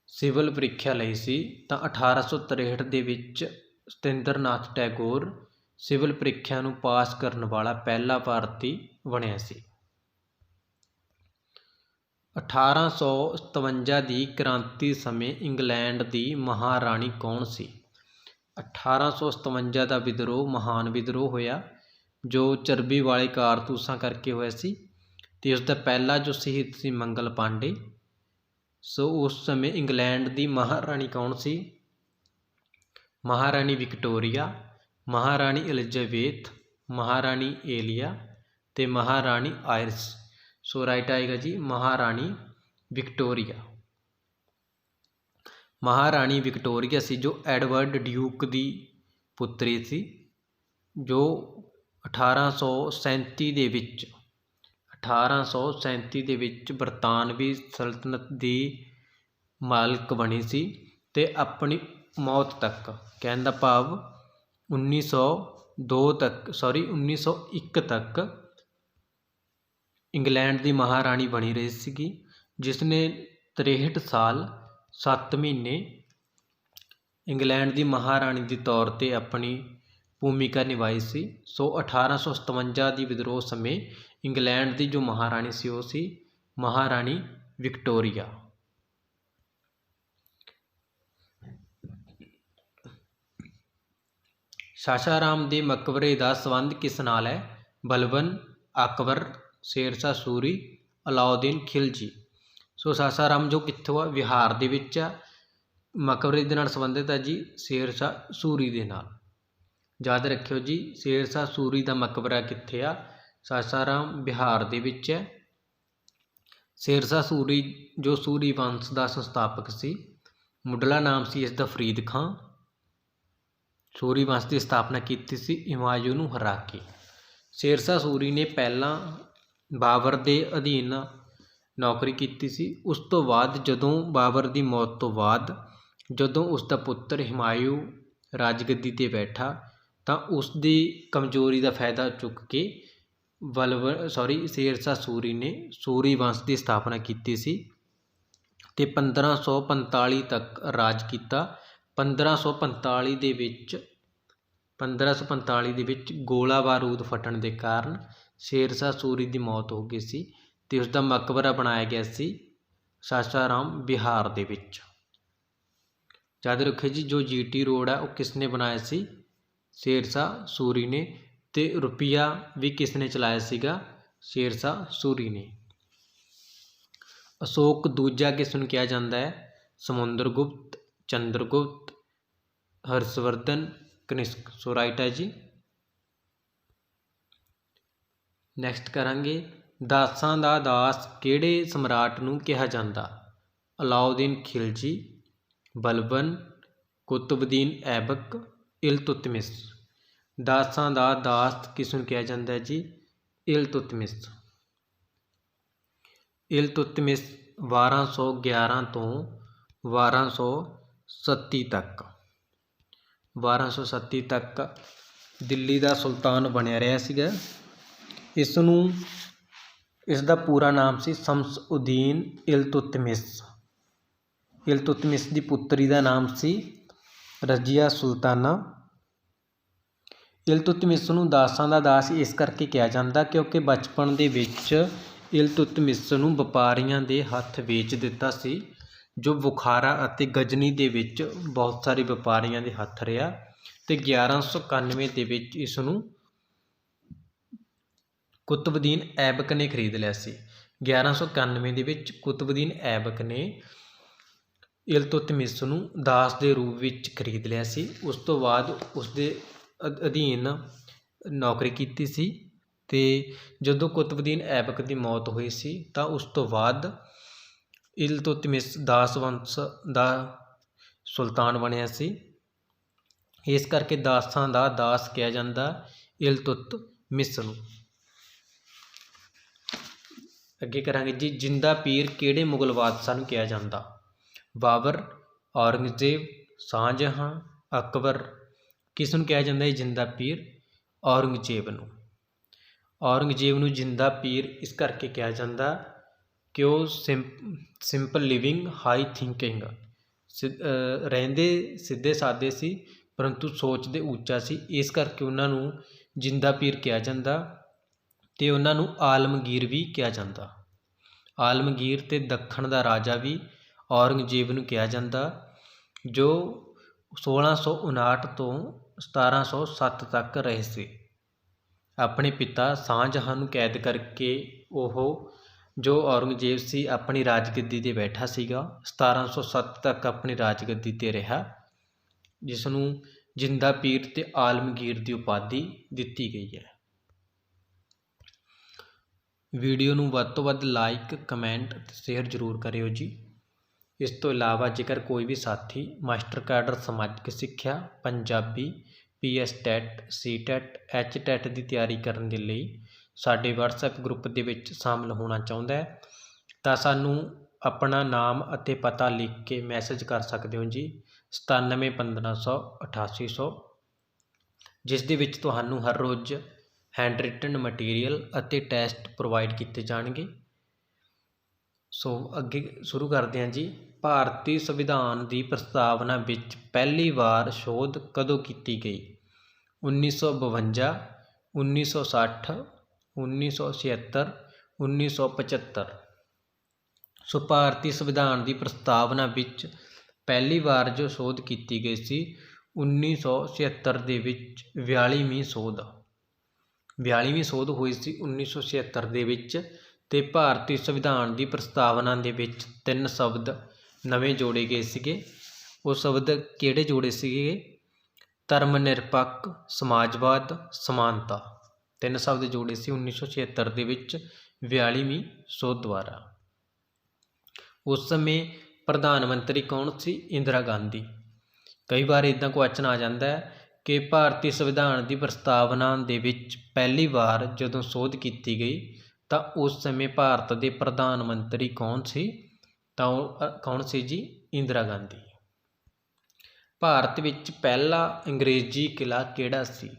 ਸਿਵਲ ਪ੍ਰੀਖਿਆ ਲਈ ਸੀ। ਤਾਂ 1863 ਦੇ ਵਿੱਚ ਸਤਿੰਦਰ ਨਾਥ ਟੈਗੋਰ ਸਿਵਲ ਪ੍ਰੀਖਿਆ ਨੂੰ ਪਾਸ ਕਰਨ ਵਾਲਾ ਪਹਿਲਾ ਭਾਰਤੀ ਬਣਿਆ ਸੀ। 1857 ਦੀ ਕ੍ਰਾਂਤੀ ਸਮੇਂ ਇੰਗਲੈਂਡ ਦੀ ਮਹਾਰਾਣੀ ਕੌਣ ਸੀ? 1857 ਦਾ ਵਿਦਰੋਹ ਮਹਾਨ ਵਿਦਰੋਹ ਹੋਇਆ, ਜੋ ਚਰਬੀ ਵਾਲੇ ਕਾਰਤੂਸਾਂ ਕਰਕੇ ਹੋਇਆ ਸੀ, ਅਤੇ ਉਸ ਦਾ ਪਹਿਲਾ ਜੋ ਸ਼ਹੀਦ ਸੀ ਮੰਗਲ ਪਾਂਡੇ। ਸੋ ਉਸ ਸਮੇਂ ਇੰਗਲੈਂਡ ਦੀ ਮਹਾਰਾਣੀ ਕੌਣ ਸੀ? ਮਹਾਰਾਣੀ ਵਿਕਟੋਰੀਆ, ਮਹਾਰਾਣੀ ਐਲਿਜ਼ਾਬੇਥ, ਮਹਾਰਾਣੀ ਏਲੀਆ ਅਤੇ ਮਹਾਰਾਣੀ ਆਇਰਿਸ। ਸੋ ਰਾਈਟ ਆਏਗਾ ਜੀ ਮਹਾਰਾਣੀ ਵਿਕਟੋਰੀਆ। ਮਹਾਰਾਣੀ ਵਿਕਟੋਰੀਆ ਸੀ ਜੋ ਐਡਵਰਡ ਡਿਊਕ ਦੀ ਪੁੱਤਰੀ ਸੀ, ਜੋ 1837 ਦੇ ਵਿੱਚ ਬਰਤਾਨਵੀ ਸਲਤਨਤ ਦੀ ਮਾਲਕ ਬਣੀ ਸੀ, ਅਤੇ ਆਪਣੀ ਮੌਤ ਤੱਕ, ਕਹਿਣ ਦਾ ਭਾਵ 1901 ਤੱਕ ਇੰਗਲੈਂਡ ਦੀ ਮਹਾਰਾਣੀ ਬਣੀ ਰਹੀ ਸੀਗੀ, ਜਿਸ ਨੇ 63 ਸਾਲ 7 ਮਹੀਨੇ ਇੰਗਲੈਂਡ ਦੀ ਮਹਾਰਾਣੀ ਦੇ ਤੌਰ 'ਤੇ ਆਪਣੀ ਭੂਮਿਕਾ ਨਿਭਾਈ ਸੀ। ਸੋ 1857 ਦੀ ਵਿਦਰੋਹ ਸਮੇਂ ਇੰਗਲੈਂਡ ਦੀ ਜੋ ਮਹਾਰਾਣੀ ਸੀ ਉਹ ਸੀ ਮਹਾਰਾਣੀ ਵਿਕਟੋਰੀਆ। ਸਾਸਾਰਾਮ ਦੇ ਮਕਬਰੇ ਦਾ ਸੰਬੰਧ ਕਿਸ ਨਾਲ ਹੈ? ਬਲਬਨ, ਅਕਬਰ, ਸ਼ੇਰਸ਼ਾਹ ਸੂਰੀ, ਅਲਾਉਦੀਨ ਖਿਲਜੀ। ਸੋ ਸਾਸਾਰਾਮ ਜੋ ਕਿੱਥੋਂ ਆ? ਬਿਹਾਰ ਦੇ ਵਿੱਚ ਆ। ਮਕਬਰੇ ਦੇ ਨਾਲ ਸੰਬੰਧਿਤ ਹੈ ਜੀ ਸ਼ੇਰਸ਼ਾਹ ਸੂਰੀ ਦੇ ਨਾਲ। ਯਾਦ ਰੱਖਿਓ ਜੀ, ਸ਼ੇਰਸ਼ਾਹ ਸੂਰੀ ਦਾ ਮਕਬਰਾ ਕਿੱਥੇ ਆ? ਸਾਸਾਰਾਮ ਬਿਹਾਰ ਦੇ ਵਿੱਚ ਹੈ। ਸ਼ੇਰਸ਼ਾਹ ਸੂਰੀ ਜੋ ਸੂਰੀ ਵੰਸ਼ ਦਾ ਸੰਸਥਾਪਕ ਸੀ, ਮੁੱਢਲਾ ਨਾਮ ਸੀ ਇਸ ਦਾ ਫਰੀਦ ਖਾਂ। ਸੂਰੀ ਵੰਸ਼ ਦੀ ਸਥਾਪਨਾ ਕੀਤੀ ਸੀ ਹੁਮਾਯੂੰ ਨੂੰ ਹਰਾ ਕੇ। ਸ਼ੇਰਸ਼ਾਹ ਸੂਰੀ ਨੇ ਪਹਿਲਾਂ ਬਾਬਰ ਦੇ ਅਧੀਨ ਨੌਕਰੀ ਕੀਤੀ ਸੀ। ਉਸ ਤੋਂ ਬਾਅਦ ਜਦੋਂ ਬਾਬਰ ਦੀ ਮੌਤ ਤੋਂ ਬਾਅਦ ਜਦੋਂ ਉਸ ਦਾ ਪੁੱਤਰ ਹੁਮਾਯੂੰ ਰਾਜਗੱਦੀ 'ਤੇ ਬੈਠਾ ਤਾਂ ਉਸ ਦੀ ਕਮਜ਼ੋਰੀ ਦਾ ਫਾਇਦਾ ਚੁੱਕ ਕੇ ਸ਼ੇਰਸ਼ਾਹ ਸੂਰੀ ਨੇ ਸੂਰੀ ਵੰਸ਼ ਦੀ ਸਥਾਪਨਾ ਕੀਤੀ ਸੀ ਅਤੇ 1545 ਤੱਕ ਰਾਜ ਕੀਤਾ। 1545 ਦੇ ਵਿੱਚ ਗੋਲਾ ਬਾਰੂਦ ਫਟਣ ਦੇ ਕਾਰਨ ਸ਼ੇਰਸ਼ਾਹ ਸੂਰੀ ਦੀ ਮੌਤ ਹੋ ਗਈ ਸੀ ਅਤੇ ਉਸ ਦਾ ਮਕਬਰਾ ਬਣਾਇਆ ਗਿਆ ਸੀ ਸਾਸਾਰਾਮ ਬਿਹਾਰ ਦੇ ਵਿੱਚ। ਯਾਦ ਰੱਖਿਓ ਜੀ, ਜੋ GT ਰੋਡ ਹੈ ਉਹ ਕਿਸ ਨੇ ਬਣਾਇਆ ਸੀ? ਸ਼ੇਰਸ਼ਾਹ ਸੂਰੀ ਨੇ। ਅਤੇ ਰੁਪਈਆ ਵੀ ਕਿਸ ਨੇ ਚਲਾਇਆ ਸੀਗਾ? ਸ਼ੇਰਸ਼ਾਹ ਸੂਰੀ ਨੇ। ਅਸ਼ੋਕ ਦੂਜਾ ਕਿਸ ਨੂੰ ਕਿਹਾ ਜਾਂਦਾ ਹੈ? ਸਮੁੰਦਰਗੁਪਤ, ਚੰਦਰਗੁਪਤ, ਹਰਸ਼ਵਰਧਨ, ਕਨਿਸ਼ਕ। ਸੋ ਰਾਈਟ ਹੈ ਜੀ। ਨੈਕਸਟ ਕਰਾਂਗੇ, ਦਾਸਾਂ ਦਾ ਦਾਸ ਕਿਹੜੇ ਸਮਰਾਟ ਨੂੰ ਕਿਹਾ ਜਾਂਦਾ? ਅਲਾਉਦੀਨ ਖਿਲਜੀ, ਬਲਬਨ, ਕੁਤਬੁਦੀਨ ਐਬਕ, ਇਲਤੁਤਮਿਸ਼। ਦਾਸਾਂ ਦਾ ਦਾਸ ਕਿਸ ਨੂੰ ਕਿਹਾ ਜਾਂਦਾ ਹੈ ਜੀ? ਇਲਤੁਤਮਿਸ਼। ਇਲਤੁਤਮਿਸ਼ 1211 ਤੋਂ 1237 ਤੱਕ 1237 ਤੱਕ ਦਿੱਲੀ ਦਾ ਸੁਲਤਾਨ ਬਣਿਆ ਰਿਹਾ ਸੀਗਾ। ਇਸ ਦਾ ਪੂਰਾ ਨਾਮ ਸੀ ਸ਼ਮਸ-ਉਦ-ਦੀਨ ਇਲਤੁਤਮਿਸ਼। ਇਲਤੁਤਮਿਸ਼ ਦੀ ਪੁੱਤਰੀ ਦਾ ਨਾਮ ਸੀ ਰਜ਼ੀਆ ਸੁਲਤਾਨਾ। ਇਲਤੁਤਮਿਸ਼ ਨੂੰ ਦਾਸਾਂ ਦਾ ਦਾਸ ਇਸ ਕਰਕੇ ਕਿਹਾ ਜਾਂਦਾ ਕਿਉਂਕਿ ਬਚਪਨ ਦੇ ਵਿੱਚ ਇਲਤੁਤਮਿਸ਼ ਨੂੰ ਵਪਾਰੀਆਂ ਦੇ ਹੱਥ ਵੇਚ ਦਿੱਤਾ ਸੀ, ਜੋ ਬੁਖਾਰਾ ਅਤੇ ਗਜ਼ਨੀ ਦੇ ਵਿੱਚ ਬਹੁਤ ਸਾਰੇ ਵਪਾਰੀਆਂ ਦੇ ਹੱਥ ਰਿਹਾ ਅਤੇ 1191 ਦੇ ਵਿੱਚ ਇਸ ਨੂੰ ਕੁਤਬੁਦੀਨ ਐਬਕ ਨੇ ਖਰੀਦ ਲਿਆ ਸੀ। 1191 ਦੇ ਵਿੱਚ ਕੁਤਬੁਦੀਨ ਐਬਕ ਨੇ ਇਲਤੁਤਮਿਸ਼ ਨੂੰ ਦਾਸ ਦੇ ਰੂਪ ਵਿੱਚ ਖਰੀਦ ਲਿਆ ਸੀ। ਉਸ ਤੋਂ ਬਾਅਦ ਉਸਦੇ ਅਧੀਨ ਨੌਕਰੀ ਕੀਤੀ ਸੀ ਅਤੇ ਜਦੋਂ ਕੁਤਬੁਦੀਨ ਐਬਕ ਦੀ ਮੌਤ ਹੋਈ ਸੀ ਤਾਂ ਉਸ ਤੋਂ ਬਾਅਦ ਇਲਤੁਤਮਿਸ਼ ਦਾਸ ਵੰਸ਼ ਦਾ ਸੁਲਤਾਨ ਬਣਿਆ ਸੀ। ਇਸ ਕਰਕੇ ਦਾਸਾਂ ਦਾ ਦਾਸ ਕਿਹਾ ਜਾਂਦਾ ਇਲਤੁਤਮਿਸ਼ ਨੂੰ। ਅੱਗੇ ਕਰਾਂਗੇ ਜੀ, ਜਿੰਦਾ ਪੀਰ ਕਿਹੜੇ ਮੁਗਲ ਬਾਦਸ਼ਾਹ ਨੂੰ ਕਿਹਾ ਜਾਂਦਾ? ਬਾਬਰ, ਔਰੰਗਜ਼ੇਬ, ਸ਼ਾਹਜਹਾਂ, ਅਕਬਰ। ਕਿਸ ਨੂੰ ਕਿਹਾ ਜਾਂਦਾ ਹੈ ਜਿੰਦਾ ਪੀਰ? ਔਰੰਗਜ਼ੇਬ ਨੂੰ। ਔਰੰਗਜ਼ੇਬ ਨੂੰ ਜਿੰਦਾ ਪੀਰ ਇਸ ਕਰਕੇ ਕਿਹਾ ਜਾਂਦਾ ਕਿ ਉਹ ਸਿੰਪਲ ਲਿਵਿੰਗ, ਹਾਈ ਥਿੰਕਿੰਗ, ਰਹਿੰਦੇ ਸਿੱਧੇ ਸਾਦੇ ਸੀ ਪਰੰਤੂ ਸੋਚਦੇ ਉੱਚਾ ਸੀ। ਇਸ ਕਰਕੇ ਉਹਨਾਂ ਨੂੰ ਜਿੰਦਾ ਪੀਰ ਕਿਹਾ ਜਾਂਦਾ ਅਤੇ ਉਹਨਾਂ ਨੂੰ ਆਲਮਗੀਰ ਵੀ ਕਿਹਾ ਜਾਂਦਾ। ਆਲਮਗੀਰ ਅਤੇ ਦੱਖਣ ਦਾ ਰਾਜਾ ਵੀ ਔਰੰਗਜ਼ੇਬ ਨੂੰ ਕਿਹਾ ਜਾਂਦਾ, ਜੋ 1659 ਤੋਂ 1707 ਤੱਕ ਰਹੇ ਸੀ। ਆਪਣੇ ਪਿਤਾ ਸ਼ਾਹਜਹਾਂ ਨੂੰ ਕੈਦ ਕਰਕੇ ਉਹ ਜੋ ਔਰੰਗਜ਼ੇਬ ਸੀ ਆਪਣੀ ਰਾਜਗੱਦੀ 'ਤੇ ਬੈਠਾ ਸੀਗਾ। 1707 ਤੱਕ ਆਪਣੀ ਰਾਜਗੱਦੀ 'ਤੇ ਰਿਹਾ, ਜਿਸ ਨੂੰ ਜਿੰਦਾ ਪੀਰ ਅਤੇ ਆਲਮਗੀਰ ਦੀ ਉਪਾਧੀ ਦਿੱਤੀ ਗਈ ਹੈ। ਵੀਡੀਓ ਨੂੰ ਵੱਧ ਤੋਂ ਵੱਧ ਲਾਈਕ, ਕਮੈਂਟ ਅਤੇ ਸ਼ੇਅਰ ਜ਼ਰੂਰ ਕਰਿਓ ਜੀ। ਇਸ ਤੋਂ ਇਲਾਵਾ ਜੇਕਰ ਕੋਈ ਵੀ ਸਾਥੀ ਮਾਸਟਰ ਕਾਡਰ ਸਮਾਜਿਕ ਸਿੱਖਿਆ, Punjabi, PS TET, C TET, H TET ਦੀ ਤਿਆਰੀ ਕਰਨ ਦੇ ਲਈ ਸਾਡੇ WhatsApp ਗਰੁੱਪ ਦੇ ਵਿੱਚ ਸ਼ਾਮਲ ਹੋਣਾ ਚਾਹੁੰਦਾ ਹੈ ਤਾਂ ਸਾਨੂੰ ਆਪਣਾ ਨਾਮ ਅਤੇ ਪਤਾ ਲਿਖ ਕੇ ਮੈਸੇਜ ਕਰ ਸਕਦੇ ਹੋ ਜੀ 971500 8800, ਜਿਸ ਦੇ ਵਿੱਚ ਤੁਹਾਨੂੰ ਹਰ ਰੋਜ਼ ਹੈਂਡ ਰਿਟਨ ਮਟੀਰੀਅਲ ਅਤੇ ਟੈਸਟ ਪ੍ਰੋਵਾਈਡ ਕੀਤੇ ਜਾਣਗੇ। ਸੋ ਅੱਗੇ ਸ਼ੁਰੂ ਕਰਦੇ ਹਾਂ ਜੀ। ਭਾਰਤੀ ਸੰਵਿਧਾਨ ਦੀ ਪ੍ਰਸਤਾਵਨਾ ਵਿੱਚ ਪਹਿਲੀ ਵਾਰ ਸੋਧ ਕਦੋਂ ਕੀਤੀ ਗਈ? 1952, 1960, 1976, 1975। ਸੋ ਭਾਰਤੀ ਸੰਵਿਧਾਨ ਦੀ ਪ੍ਰਸਤਾਵਨਾ ਵਿੱਚ ਪਹਿਲੀ ਵਾਰ ਜੋ ਸੋਧ ਕੀਤੀ ਗਈ ਸੀ 1976 ਦੇ ਵਿੱਚ 42ਵੀਂ ਸੋਧ ਹੋਈ ਸੀ 1976 ਦੇ ਵਿੱਚ। ਅਤੇ ਭਾਰਤੀ ਸੰਵਿਧਾਨ ਦੀ ਪ੍ਰਸਤਾਵਨਾ ਦੇ ਵਿੱਚ 3 ਸ਼ਬਦ ਨਵੇਂ ਜੋੜੇ ਗਏ ਸੀਗੇ। ਉਹ ਸ਼ਬਦ ਕਿਹੜੇ ਜੋੜੇ ਸੀਗੇ? ਧਰਮ ਨਿਰਪੱਖ, ਸਮਾਜਵਾਦ, ਸਮਾਨਤਾ। 3 ਸ਼ਬਦ ਜੋੜੇ ਸੀ 1976 ਦੇ ਵਿੱਚ 42ਵੀਂ ਸੋਧ ਦੁਆਰਾ। ਉਸ ਸਮੇਂ ਪ੍ਰਧਾਨ ਮੰਤਰੀ ਕੌਣ ਸੀ? ਇੰਦਰਾ ਗਾਂਧੀ। ਕਈ ਵਾਰ ਇੱਦਾਂ ਕੁਐਸਚਨ ਆ ਜਾਂਦਾ ਹੈ ਕਿ ਭਾਰਤੀ ਸੰਵਿਧਾਨ ਦੀ ਪ੍ਰਸਤਾਵਨਾ ਦੇ ਵਿੱਚ ਪਹਿਲੀ ਵਾਰ ਜਦੋਂ ਸੋਧ ਕੀਤੀ ਗਈ ਤਾਂ ਉਸ ਸਮੇਂ ਭਾਰਤ ਦੇ ਪ੍ਰਧਾਨ ਮੰਤਰੀ ਕੌਣ ਸੀ? ਤਾਂ ਉਹ ਕੌਣ ਸੀ ਜੀ? ਇੰਦਰਾ ਗਾਂਧੀ। ਭਾਰਤ ਵਿੱਚ ਪਹਿਲਾ ਅੰਗਰੇਜ਼ੀ ਕਿਲ੍ਹਾ ਕਿਹੜਾ ਸੀ?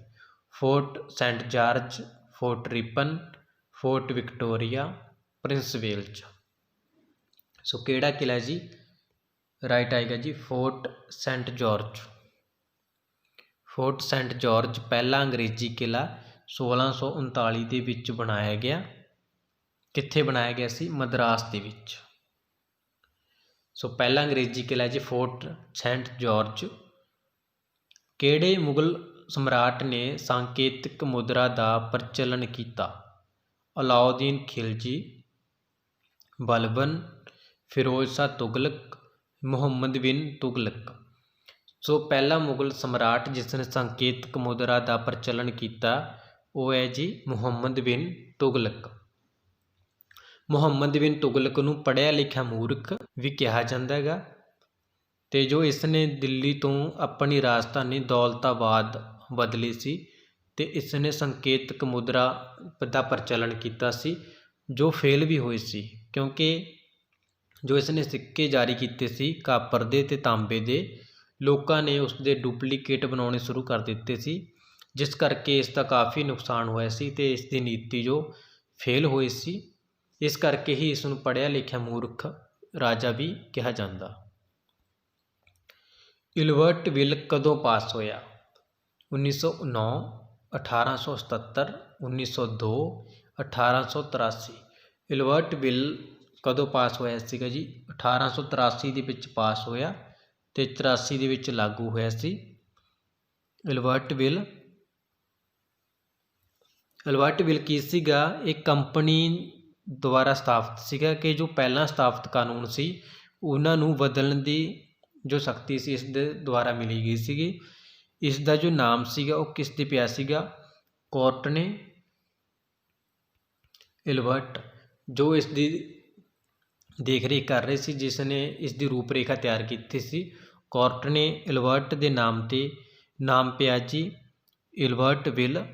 Fort Saint George, Fort Ripon, Fort Victoria, Prince Wales. So ਕਿਹੜਾ ਕਿਲ੍ਹਾ ਜੀ? ਰਾਈਟ ਆਏਗਾ ਜੀ Fort Saint George. Fort Saint George ਪਹਿਲਾ ਅੰਗਰੇਜ਼ੀ ਕਿਲ੍ਹਾ 1639 ਦੇ ਵਿੱਚ ਬਣਾਇਆ ਗਿਆ। ਕਿੱਥੇ ਬਣਾਇਆ ਗਿਆ ਸੀ? ਮਦਰਾਸ ਦੇ ਵਿੱਚ। ਸੋ ਪਹਿਲਾ ਅੰਗਰੇਜ਼ੀ ਕਿਲ੍ਹਾ ਜੀ ਫੋਰਟ ਸੈਂਟ ਜਾਰਜ। ਕਿਹੜੇ ਮੁਗਲ ਸਮਰਾਟ ਨੇ ਸੰਕੇਤਕ ਮੁਦਰਾ ਦਾ ਪ੍ਰਚਲਨ ਕੀਤਾ? ਅਲਾਉਦੀਨ ਖਿਲਜੀ, ਬਲਬਨ, ਫਿਰੋਜ਼ ਸ਼ਾਹ ਤੁਗਲਕ, ਮੁਹੰਮਦ ਬਿਨ ਤੁਗਲਕ। ਸੋ ਪਹਿਲਾ ਮੁਗਲ ਸਮਰਾਟ ਜਿਸ ਨੇ ਸੰਕੇਤਕ ਮੁਦਰਾ ਦਾ ਪ੍ਰਚਲਨ ਕੀਤਾ ਉਹ ਹੈ ਜੀ ਮੁਹੰਮਦ ਬਿਨ ਤੁਗਲਕ। ਮੁਹੰਮਦ ਬਿਨ ਤੁਗਲਕ ਨੂੰ ਪੜ੍ਹਿਆ ਲਿਖਿਆ ਮੂਰਖ ਵੀ ਕਿਹਾ ਜਾਂਦਾ ਹੈਗਾ। ਅਤੇ ਜੋ ਇਸ ਨੇ ਦਿੱਲੀ ਤੋਂ ਆਪਣੀ ਰਾਜਧਾਨੀ ਦੌਲਤਾਬਾਦ ਬਦਲੀ ਸੀ ਅਤੇ ਇਸ ਨੇ ਸੰਕੇਤਕ ਮੁਦਰਾ ਦਾ ਪ੍ਰਚਲਨ ਕੀਤਾ ਸੀ ਜੋ ਫੇਲ ਵੀ ਹੋਈ ਸੀ, ਕਿਉਂਕਿ ਜੋ ਇਸ ਨੇ ਸਿੱਕੇ ਜਾਰੀ ਕੀਤੇ ਸੀ ਕਾਪਰ ਦੇ ਅਤੇ ਤਾਂਬੇ ਦੇ, ਲੋਕਾਂ ਨੇ ਉਸ ਦੇ ਡੁਪਲੀਕੇਟ ਬਣਾਉਣੇ ਸ਼ੁਰੂ ਕਰ ਦਿੱਤੇ ਸੀ, ਜਿਸ ਕਰਕੇ ਇਸ ਦਾ ਕਾਫੀ ਨੁਕਸਾਨ ਹੋਇਆ ਸੀ ਅਤੇ ਇਸ ਦੀ ਨੀਤੀ ਜੋ ਫੇਲ ਹੋਈ ਸੀ। ਇਸ ਕਰਕੇ ਹੀ ਇਸ ਨੂੰ ਪੜ੍ਹਿਆ ਲਿਖਿਆ ਮੂਰਖ ਰਾਜਾ ਵੀ ਕਿਹਾ ਜਾਂਦਾ। ਇਲਬਰਟ ਬਿੱਲ ਕਦੋਂ ਪਾਸ ਹੋਇਆ? 1909, 1877, 1902, 1883। ਇਲਬਰਟ ਬਿੱਲ ਕਦੋਂ ਪਾਸ ਹੋਇਆ ਸੀਗਾ ਜੀ? 1883 ਦੇ ਵਿੱਚ ਪਾਸ ਹੋਇਆ ਅਤੇ 84 ਦੇ ਵਿੱਚ ਲਾਗੂ ਹੋਇਆ ਸੀ ਇਲਬਰਟ ਬਿੱਲ। ਇਲਬਰਟ ਬਿੱਲ ਕੀ ਸੀਗਾ? ਇਹ ਕੰਪਨੀ ਦੁਆਰਾ ਸਥਾਪਿਤ ਸੀਗਾ ਕਿ ਜੋ ਪਹਿਲਾਂ ਸਥਾਪਿਤ ਕਾਨੂੰਨ ਸੀ ਉਹਨਾਂ ਨੂੰ ਬਦਲਣ ਦੀ ਜੋ ਸ਼ਕਤੀ ਸੀ ਇਸ ਦੇ ਦੁਆਰਾ ਮਿਲੀ ਗਈ ਸੀਗੀ। ਇਸ ਦਾ ਜੋ ਨਾਮ ਸੀਗਾ ਉਹ ਕਿਸ ਤੇ ਪਿਆ ਸੀਗਾ? ਕੋਰਟਨੇ ਇਲਬਰਟ, ਜੋ ਇਸ ਦੀ ਦੇਖ ਰੇਖ ਕਰ ਰਹੇ ਸੀ, ਜਿਸ ਨੇ ਇਸ ਦੀ ਰੂਪ ਰੇਖਾ ਤਿਆਰ ਕੀਤੀ ਸੀ। ਕੋਰਟਨੇ ਇਲਬਰਟ ਦੇ ਨਾਮ ਪਿਆ ਜੀ ਇਲਬਰਟ ਬਿੱਲ।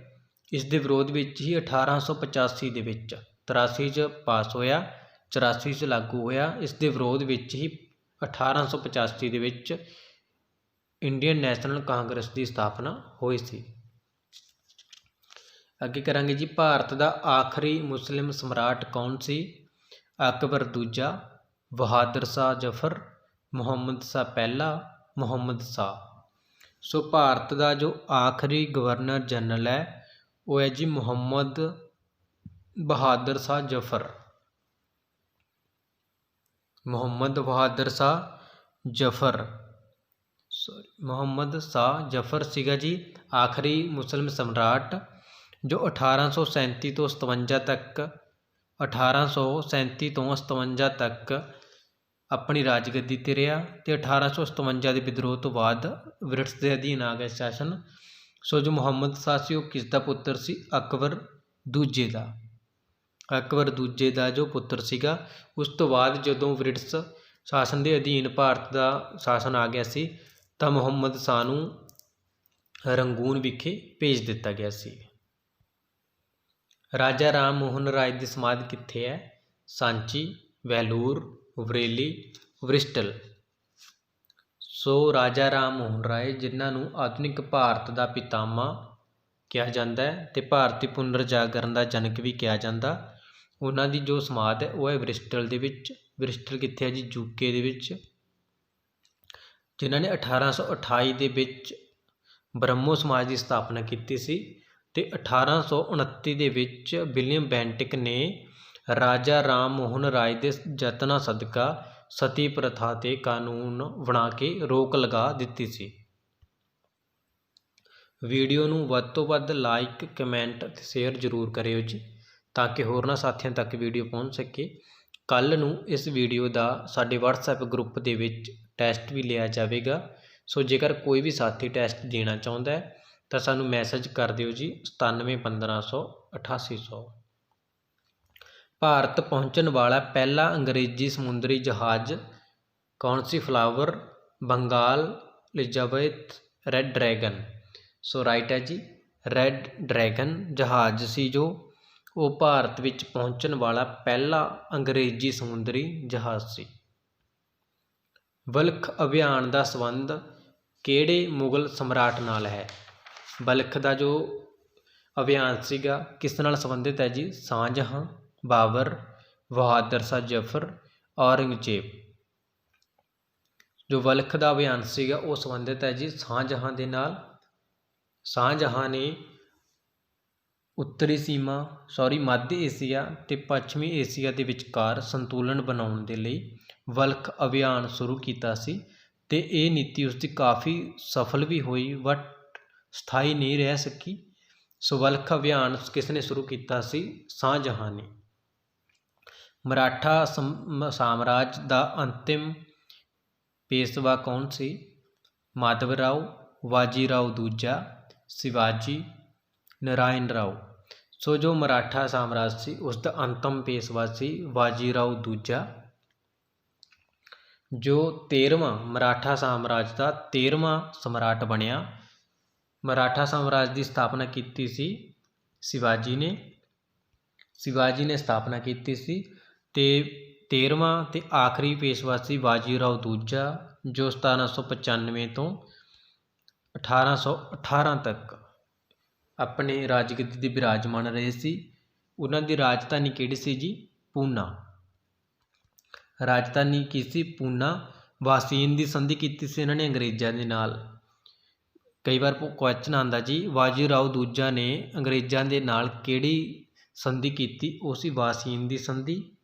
ਇਸ ਦੇ ਵਿਰੋਧ ਵਿੱਚ ਹੀ 1885 ਦੇ ਵਿੱਚ 83 'ਚ ਪਾਸ ਹੋਇਆ, 84 'ਚ ਲਾਗੂ ਹੋਇਆ। ਇਸ ਦੇ ਵਿਰੋਧ ਵਿੱਚ ਹੀ 1885 ਦੇ ਵਿੱਚ ਇੰਡੀਅਨ ਨੈਸ਼ਨਲ ਕਾਂਗਰਸ ਦੀ ਸਥਾਪਨਾ ਹੋਈ ਸੀ। ਅੱਗੇ ਕਰਾਂਗੇ ਜੀ, ਭਾਰਤ ਦਾ ਆਖਰੀ ਮੁਸਲਿਮ ਸਮਰਾਟ ਕੌਣ ਸੀ? ਅਕਬਰ ਦੂਜਾ, ਬਹਾਦਰ ਸ਼ਾਹ ਜ਼ਫਰ, ਮੁਹੰਮਦ ਸ਼ਾਹ ਪਹਿਲਾ, ਮੁਹੰਮਦ ਸ਼ਾਹ। ਸੋ ਭਾਰਤ ਦਾ ਜੋ ਆਖਰੀ ਗਵਰਨਰ ਜਨਰਲ ਹੈ ਉਹ ਹੈ ਜੀ ਮੁਹੰਮਦ ਬਹਾਦਰ ਸ਼ਾਹ ਜ਼ਫਰ। ਮੁਹੰਮਦ ਬਹਾਦਰ ਸ਼ਾਹ ਜ਼ਫਰ ਮੁਹੰਮਦ ਸ਼ਾਹ ਜ਼ਫਰ ਸੀਗਾ ਜੀ ਆਖਰੀ ਮੁਸਲਿਮ ਸਮਰਾਟ, ਜੋ 1837 ਤੋਂ 57 ਤੱਕ 1837 ਤੋਂ 57 ਤੱਕ ਆਪਣੀ ਰਾਜਗੱਦੀ 'ਤੇ ਰਿਹਾ ਅਤੇ 1857 ਦੇ ਵਿਦਰੋਹ ਤੋਂ ਬਾਅਦ ਬ੍ਰਿਟਿਸ਼ ਦੇ ਅਧੀਨ ਆ ਗਿਆ ਸ਼ਾਸਨ। ਸੋ ਜੋ ਮੁਹੰਮਦ ਸ਼ਾਹ ਸੀ ਉਹ ਕਿਸ ਦਾ ਪੁੱਤਰ ਸੀ? ਅਕਬਰ ਦੂਜੇ ਦਾ। ਅਕਬਰ ਦੂਜੇ ਦਾ ਜੋ ਪੁੱਤਰ ਸੀਗਾ। ਉਸ ਤੋਂ ਬਾਅਦ ਜਦੋਂ ਬ੍ਰਿਟਿਸ਼ ਸ਼ਾਸਨ ਦੇ ਅਧੀਨ ਭਾਰਤ ਦਾ ਸ਼ਾਸਨ ਆ ਗਿਆ ਸੀ ਤਾਂ ਮੁਹੰਮਦ ਸ਼ਾਹ ਨੂੰ ਰੰਗੂਨ ਵਿਖੇ ਭੇਜ ਦਿੱਤਾ ਗਿਆ ਸੀ। ਰਾਜਾ ਰਾਮ ਮੋਹਨ ਰਾਏ ਦੀ ਸਮਾਧ ਕਿੱਥੇ ਹੈ? ਸਾਂਚੀ, ਵੈਲੂਰ, ਬਰੇਲੀ, ਬ੍ਰਿਸਟਲ। ਸੋ ਰਾਜਾ ਰਾਮ ਮੋਹਨ ਰਾਏ ਜਿਨ੍ਹਾਂ ਨੂੰ ਆਧੁਨਿਕ ਭਾਰਤ ਦਾ ਪਿਤਾਮਾ ਕਿਹਾ ਜਾਂਦਾ ਹੈ ਅਤੇ ਭਾਰਤੀ ਪੁਨਰ ਜਾਗਰਨ ਦਾ ਜਨਕ ਵੀ ਕਿਹਾ ਜਾਂਦਾ, ਉਹਨਾਂ ਦੀ ਜੋ ਸਮਾਧ ਹੈ ਉਹ ਹੈ ਬ੍ਰਿਸਟਲ ਦੇ ਵਿੱਚ। ਬ੍ਰਿਸਟਲ ਕਿੱਥੇ ਹੈ ਜੀ? UK ਦੇ ਵਿੱਚ। ਜਿਨ੍ਹਾਂ ਨੇ 1828 ਦੇ ਵਿੱਚ ਬ੍ਰਹਮੋ ਸਮਾਜ ਦੀ ਸਥਾਪਨਾ ਕੀਤੀ ਸੀ। ਤੇ 1829 ਦੇ ਵਿੱਚ ਵਿਲੀਅਮ ਬੈਂਟਿਕ ਨੇ ਰਾਜਾ ਰਾਮ ਮੋਹਨ ਰਾਏ ਦੇ ਯਤਨਾਂ ਸਦਕਾ ਸਤੀ ਪ੍ਰਥਾ 'ਤੇ ਕਾਨੂੰਨ ਬਣਾ ਕੇ ਰੋਕ ਲਗਾ ਦਿੱਤੀ ਸੀ। ਵੀਡੀਓ ਨੂੰ ਵੱਧ ਤੋਂ ਵੱਧ ਲਾਈਕ, ਕਮੈਂਟ ਅਤੇ ਸ਼ੇਅਰ ਜ਼ਰੂਰ ਕਰਿਓ ਜੀ, ਤਾਂ ਕਿ ਹੋਰਨਾਂ ਸਾਥੀਆਂ ਤੱਕ ਵੀਡੀਓ ਪਹੁੰਚ ਸਕੇ। ਕੱਲ੍ਹ ਨੂੰ ਇਸ ਵੀਡੀਓ ਦਾ ਸਾਡੇ WhatsApp ਗਰੁੱਪ ਦੇ ਵਿੱਚ ਟੈਸਟ ਵੀ ਲਿਆ ਜਾਵੇਗਾ। ਸੋ ਜੇਕਰ ਕੋਈ ਵੀ ਸਾਥੀ ਟੈਸਟ ਦੇਣਾ ਚਾਹੁੰਦਾ ਹੈ ਤਾਂ ਸਾਨੂੰ ਮੈਸੇਜ ਕਰ ਦਿਓ ਜੀ 971500 8800। ਭਾਰਤ ਪਹੁੰਚਣ ਵਾਲਾ ਪਹਿਲਾ ਅੰਗਰੇਜ਼ੀ ਸਮੁੰਦਰੀ ਜਹਾਜ਼ ਕੌਣ ਸੀ? Flower, Bengal, Elizabeth, Red Dragon. So right ਹੈ ਜੀ, ਰੈੱਡ ਡਰੈਗਨ ਜਹਾਜ਼ ਸੀ ਜੋ ਉਹ ਭਾਰਤ ਵਿੱਚ ਪਹੁੰਚਣ ਵਾਲਾ ਪਹਿਲਾ ਅੰਗਰੇਜ਼ੀ ਸਮੁੰਦਰੀ ਜਹਾਜ਼ ਸੀ। ਬਲਖ ਅਭਿਆਨ ਦਾ ਸੰਬੰਧ ਕਿਹੜੇ ਮੁਗਲ ਸਮਰਾਟ ਨਾਲ ਹੈ? ਬਲਖ ਦਾ ਜੋ ਅਭਿਆਨ ਸੀਗਾ ਕਿਸ ਨਾਲ ਸੰਬੰਧਿਤ ਹੈ ਜੀ? ਸ਼ਾਹਜਹਾਂ, ਬਾਬਰ, ਬਹਾਦਰ ਸ਼ਾਹ ਜ਼ਫਰ, ਔਰੰਗਜ਼ੇਬ। ਜੋ ਬਲਖ ਦਾ ਅਭਿਆਨ ਸੀਗਾ ਉਹ ਸੰਬੰਧਿਤ ਹੈ ਜੀ ਸ਼ਾਹਜਹਾਂ ਦੇ ਨਾਲ। ਸ਼ਾਹਜਹਾਂ ਨੇ ਮੱਧ ਏਸ਼ੀਆ ਅਤੇ ਪੱਛਮੀ ਏਸ਼ੀਆ ਦੇ ਵਿਚਕਾਰ ਸੰਤੁਲਨ ਬਣਾਉਣ ਦੇ ਲਈ ਬਲਖ ਅਭਿਆਨ ਸ਼ੁਰੂ ਕੀਤਾ ਸੀ ਅਤੇ ਇਹ ਨੀਤੀ ਉਸਦੀ ਕਾਫੀ ਸਫਲ ਵੀ ਹੋਈ, ਬਟ ਸਥਾਈ ਨਹੀਂ ਰਹਿ ਸਕੀ। ਸੋ ਬਲਖ ਅਭਿਆਨ ਕਿਸ ਨੇ ਸ਼ੁਰੂ ਕੀਤਾ ਸੀ? ਸ਼ਾਹਜਹਾਂ ਨੇ। ਮਰਾਠਾ ਸਾਮਰਾਜ ਦਾ ਅੰਤਿਮ ਪੇਸ਼ਵਾ ਕੌਣ ਸੀ? ਮਾਧਵ ਰਾਓ, ਬਾਜੀ ਰਾਓ ਦੂਜਾ, ਸ਼ਿਵਾਜੀ, ਨਾਰਾਇਣ ਰਾਓ। ਸੋ ਜੋ ਮਰਾਠਾ ਸਾਮਰਾਜ ਸੀ ਉਸ ਦਾ ਅੰਤਮ ਪੇਸ਼ਵਾ ਸੀ ਬਾਜੀ ਰਾਓ ਦੂਜਾ। ਜੋ 13ਵਾਂ ਮਰਾਠਾ ਸਾਮਰਾਜ ਦਾ 13ਵਾਂ ਸਮਰਾਟ ਬਣਿਆ। ਮਰਾਠਾ ਸਾਮਰਾਜ ਦੀ ਸਥਾਪਨਾ ਕੀਤੀ ਸੀ ਸ਼ਿਵਾਜੀ ਨੇ ਸਥਾਪਨਾ ਕੀਤੀ ਸੀ। ਅਤੇ 13ਵਾਂ ਅਤੇ ਆਖਰੀ ਪੇਸ਼ਵਾ ਸੀ ਬਾਜੀ ਰਾਓ ਦੂਜਾ, ਜੋ 1795 ਤੋਂ 1818 ਤੱਕ ਆਪਣੇ ਰਾਜਗੱਦੀ 'ਤੇ ਬਿਰਾਜਮਾਨ ਰਹੇ ਸੀ। ਉਹਨਾਂ ਦੀ ਰਾਜਧਾਨੀ ਕਿਹੜੀ ਸੀ ਜੀ? ਪੂਨਾ। ਰਾਜਧਾਨੀ ਕੀ ਸੀ? ਪੂਨਾ। ਵਾਸੀਨ ਦੀ ਸੰਧੀ ਕੀਤੀ ਸੀ ਇਹਨਾਂ ਨੇ ਅੰਗਰੇਜ਼ਾਂ ਦੇ ਨਾਲ। ਕਈ ਵਾਰ ਕੁਐਸਚਨ ਆਉਂਦਾ ਜੀ ਬਾਜੀ ਰਾਓ ਦੂਜਾ ਨੇ ਅੰਗਰੇਜ਼ਾਂ ਦੇ ਨਾਲ ਕਿਹੜੀ ਸੰਧੀ ਕੀਤੀ? ਉਹ ਸੀ ਵਾਸੀਨ ਦੀ ਸੰਧੀ।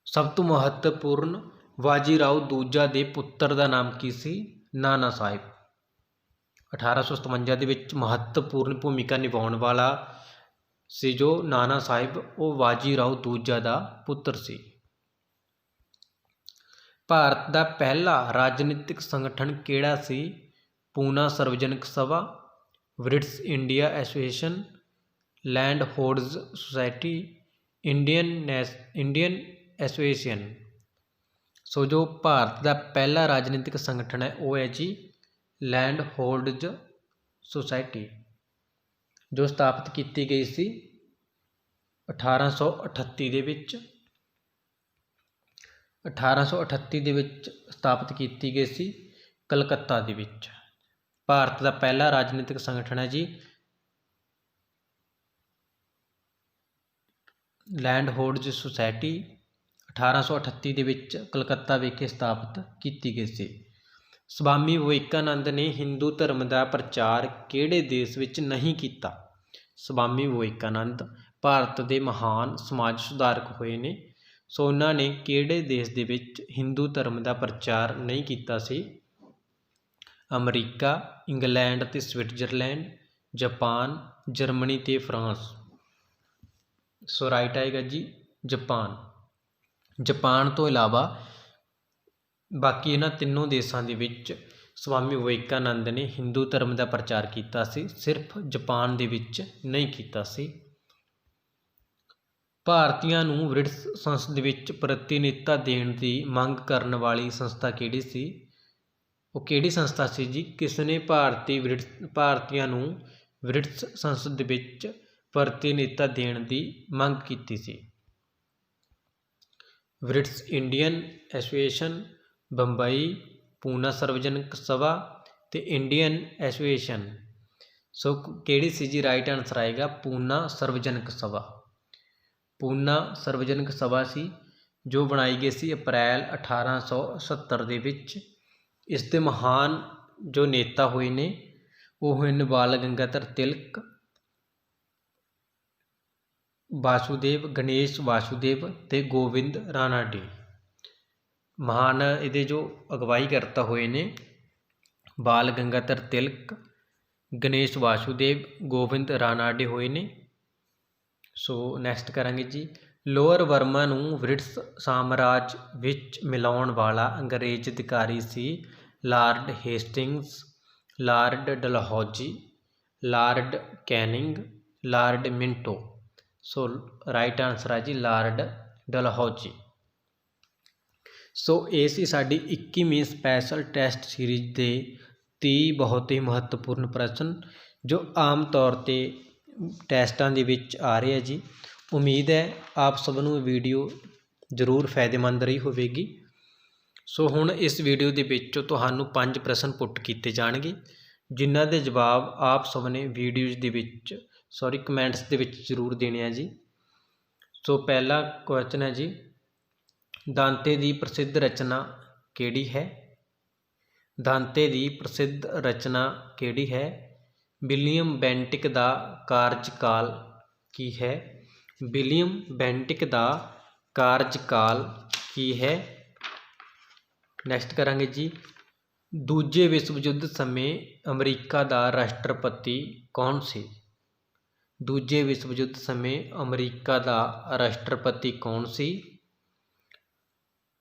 ਸਭ ਤੋਂ ਮਹੱਤਵਪੂਰਨ, ਬਾਜੀ ਰਾਓ ਦੂਜਾ ਦੇ ਪੁੱਤਰ ਦਾ ਨਾਮ ਕੀ ਸੀ? ਨਾਨਾ ਸਾਹਿਬ। 1857 ਦੇ ਵਿੱਚ ਮਹੱਤਵਪੂਰਨ ਭੂਮਿਕਾ ਨਿਭਾਉਣ ਵਾਲਾ ਸੀ ਜੋ ਨਾਨਾ ਸਾਹਿਬ, ਉਹ ਬਾਜੀ ਰਾਓ ਦੂਜਾ ਦਾ ਪੁੱਤਰ ਸੀ। ਭਾਰਤ ਦਾ ਪਹਿਲਾ ਰਾਜਨੀਤਿਕ ਸੰਗਠਨ ਕਿਹੜਾ ਸੀ? Poona Sarvajanik Sabha, British India Association, Land Holders Society, Indian Association. So ਜੋ ਭਾਰਤ ਦਾ ਪਹਿਲਾ ਰਾਜਨੀਤਿਕ ਸੰਗਠਨ ਹੈ ਉਹ ਹੈ ਜੀ ਲੈਂਡ ਹੋਲਡਰਜ਼ ਸੁਸਾਇਟੀ, ਜੋ ਸਥਾਪਿਤ ਕੀਤੀ ਗਈ ਸੀ 1838 ਦੇ ਵਿੱਚ। 1838 ਦੇ ਵਿੱਚ ਸਥਾਪਿਤ ਕੀਤੀ ਗਈ ਸੀ ਕਲਕੱਤਾ ਦੇ ਵਿੱਚ। ਭਾਰਤ ਦਾ ਪਹਿਲਾ ਰਾਜਨੀਤਿਕ ਸੰਗਠਨ ਹੈ ਜੀ ਲੈਂਡ ਹੋਲਡਰਜ਼ ਸੁਸਾਇਟੀ। 1838 ਦੇ ਵਿੱਚ ਕਲਕੱਤਾ ਵਿਖੇ ਸਥਾਪਿਤ ਕੀਤੀ ਗਈ ਸੀ। ਸਵਾਮੀ ਵਿਵੇਕਾਨੰਦ ਨੇ ਹਿੰਦੂ ਧਰਮ ਦਾ ਪ੍ਰਚਾਰ ਕਿਹੜੇ ਦੇਸ਼ ਵਿੱਚ ਨਹੀਂ ਕੀਤਾ? ਸਵਾਮੀ ਵਿਵੇਕਾਨੰਦ ਭਾਰਤ ਦੇ ਮਹਾਨ ਸਮਾਜ ਸੁਧਾਰਕ ਹੋਏ ਨੇ। ਸੋ ਉਹਨਾਂ ਨੇ ਕਿਹੜੇ ਦੇਸ਼ ਦੇ ਵਿੱਚ ਹਿੰਦੂ ਧਰਮ ਦਾ ਪ੍ਰਚਾਰ ਨਹੀਂ ਕੀਤਾ ਸੀ? ਅਮਰੀਕਾ, ਇੰਗਲੈਂਡ ਅਤੇ ਸਵਿਟਜ਼ਰਲੈਂਡ, ਜਾਪਾਨ, ਜਰਮਨੀ ਅਤੇ ਫਰਾਂਸ। ਸੋ ਰਾਈਟ ਆਏਗਾ ਜੀ ਜਾਪਾਨ। ਜਾਪਾਨ ਤੋਂ ਇਲਾਵਾ ਬਾਕੀ ਇਹਨਾਂ ਤਿੰਨੋਂ ਦੇਸ਼ਾਂ ਦੇ ਵਿੱਚ ਸਵਾਮੀ ਵਿਵੇਕਾਨੰਦ ਨੇ ਹਿੰਦੂ ਧਰਮ ਦਾ ਪ੍ਰਚਾਰ ਕੀਤਾ ਸੀ, ਸਿਰਫ ਜਾਪਾਨ ਦੇ ਵਿੱਚ ਨਹੀਂ ਕੀਤਾ ਸੀ। ਭਾਰਤੀਆਂ ਨੂੰ ਬ੍ਰਿਟਿਸ਼ ਸੰਸਦ ਵਿੱਚ ਪ੍ਰਤੀਨਿਧਤਾ ਦੇਣ ਦੀ ਮੰਗ ਕਰਨ ਵਾਲੀ ਸੰਸਥਾ ਕਿਹੜੀ ਸੀ? ਉਹ ਕਿਹੜੀ ਸੰਸਥਾ ਸੀ ਜੀ? ਕਿਸ ਨੇ ਭਾਰਤੀਆਂ ਨੂੰ ਬ੍ਰਿਟਿਸ਼ ਸੰਸਦ ਵਿੱਚ ਪ੍ਰਤੀਨਿਧਤਾ ਦੇਣ ਦੀ ਮੰਗ ਕੀਤੀ ਸੀ? ਬ੍ਰਿਟਿਸ਼ ਇੰਡੀਅਨ ਐਸੋਸੀਏਸ਼ਨ, ਬੰਬਈ, ਪੂਨਾ ਸਰਵਜਨਕ ਸਭਾ ਅਤੇ ਇੰਡੀਅਨ ਐਸੋਸੀਏਸ਼ਨ। ਸੋ ਕਿਹੜੀ ਸੀ ਜੀ? ਰਾਈਟ ਆਨਸਰ ਆਏਗਾ ਪੂਨਾ ਸਰਵਜਨਕ ਸਭਾ। ਪੂਨਾ ਸਰਵਜਨਕ ਸਭਾ ਸੀ ਜੋ ਬਣਾਈ ਗਈ ਸੀ ਅਪ੍ਰੈਲ 1870 ਦੇ ਵਿੱਚ। ਇਸ ਦੇ ਮਹਾਨ जो नेता हुए ने वो हुए ने बाल गंगाधर तिलक, वासुदेव गणेश वासुदेव ते गोविंद रानाडे। महान इहदे जो अगवाई करता हुए ने बाल गंगाधर तिलक, गणेश वासुदेव, गोविंद रानाडे हुए ने। सो नैक्सट करांगे जी, लोअर बर्मा नूं ब्रिटिश साम्राज विच मिलाउण वाला अंग्रेज अधिकारी सी Lord Hastings, Lord Dalhousie, Lord Canning, Lord Minto. So right answer है जी लॉर्ड डलहौजी। सो ये सी साडी 21वीं स्पैशल टैसट सीरीज के 30 बहुत ही महत्वपूर्ण प्रश्न जो आम तौर पर टैसटां दे विच आ रहे हैं जी। उम्मीद है आप सब नूं वीडियो जरूर फायदेमंद रही होवेगी। सो हुण इस वीडियो दे विच तुहानूं 5 प्रश्न पुट कीते जाणगे जिन्हां दे जवाब आप सब ने वीडियोज़ दे विच कमेंट्स दे विच जरूर देने जी। सो पहला क्वेश्चन है जी, दांते दी प्रसिद्ध रचना केड़ी है? दांते दी प्रसिद्ध रचना केड़ी है? विलियम बेंटिक दा कार्यकाल की है? विलियम बेंटिक दा कार्यकाल की है? नैक्सट करांगे जी, दूजे विश्व युद्ध समय अमरीका दा राष्ट्रपति कौन सी? दूजे विश्व युद्ध समय अमरीका दा राष्ट्रपति कौन सी?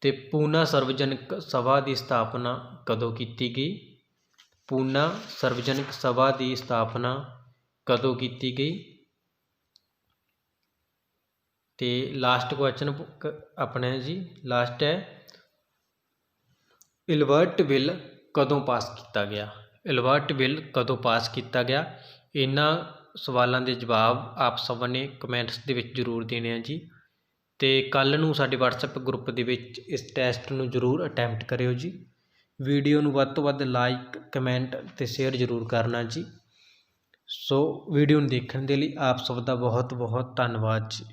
ते पूना सार्वजनिक सभा की स्थापना कदों की गई? पूना सार्वजनिक सभा की स्थापना कदों की गई? ते लास्ट क्वेश्चन अपने जी लास्ट है, इलबर्ट बिल कदों पास किया गया? इलबर्ट बिल कदों पास किया गया? इन्हां सवालों के जवाब आप सब ने कमेंट्स दे विच जरूर देने जी। तो कल नूं साडे WhatsApp ग्रुप दे विच इस टैसट नूं जरूर अटैम्प्ट करियो जी। वीडियो नूं वध तों वध लाइक कमेंट ते शेयर जरूर करना जी। सो वीडियो नूं देखण दे लई आप सब दा बहुत बहुत धन्नवाद जी।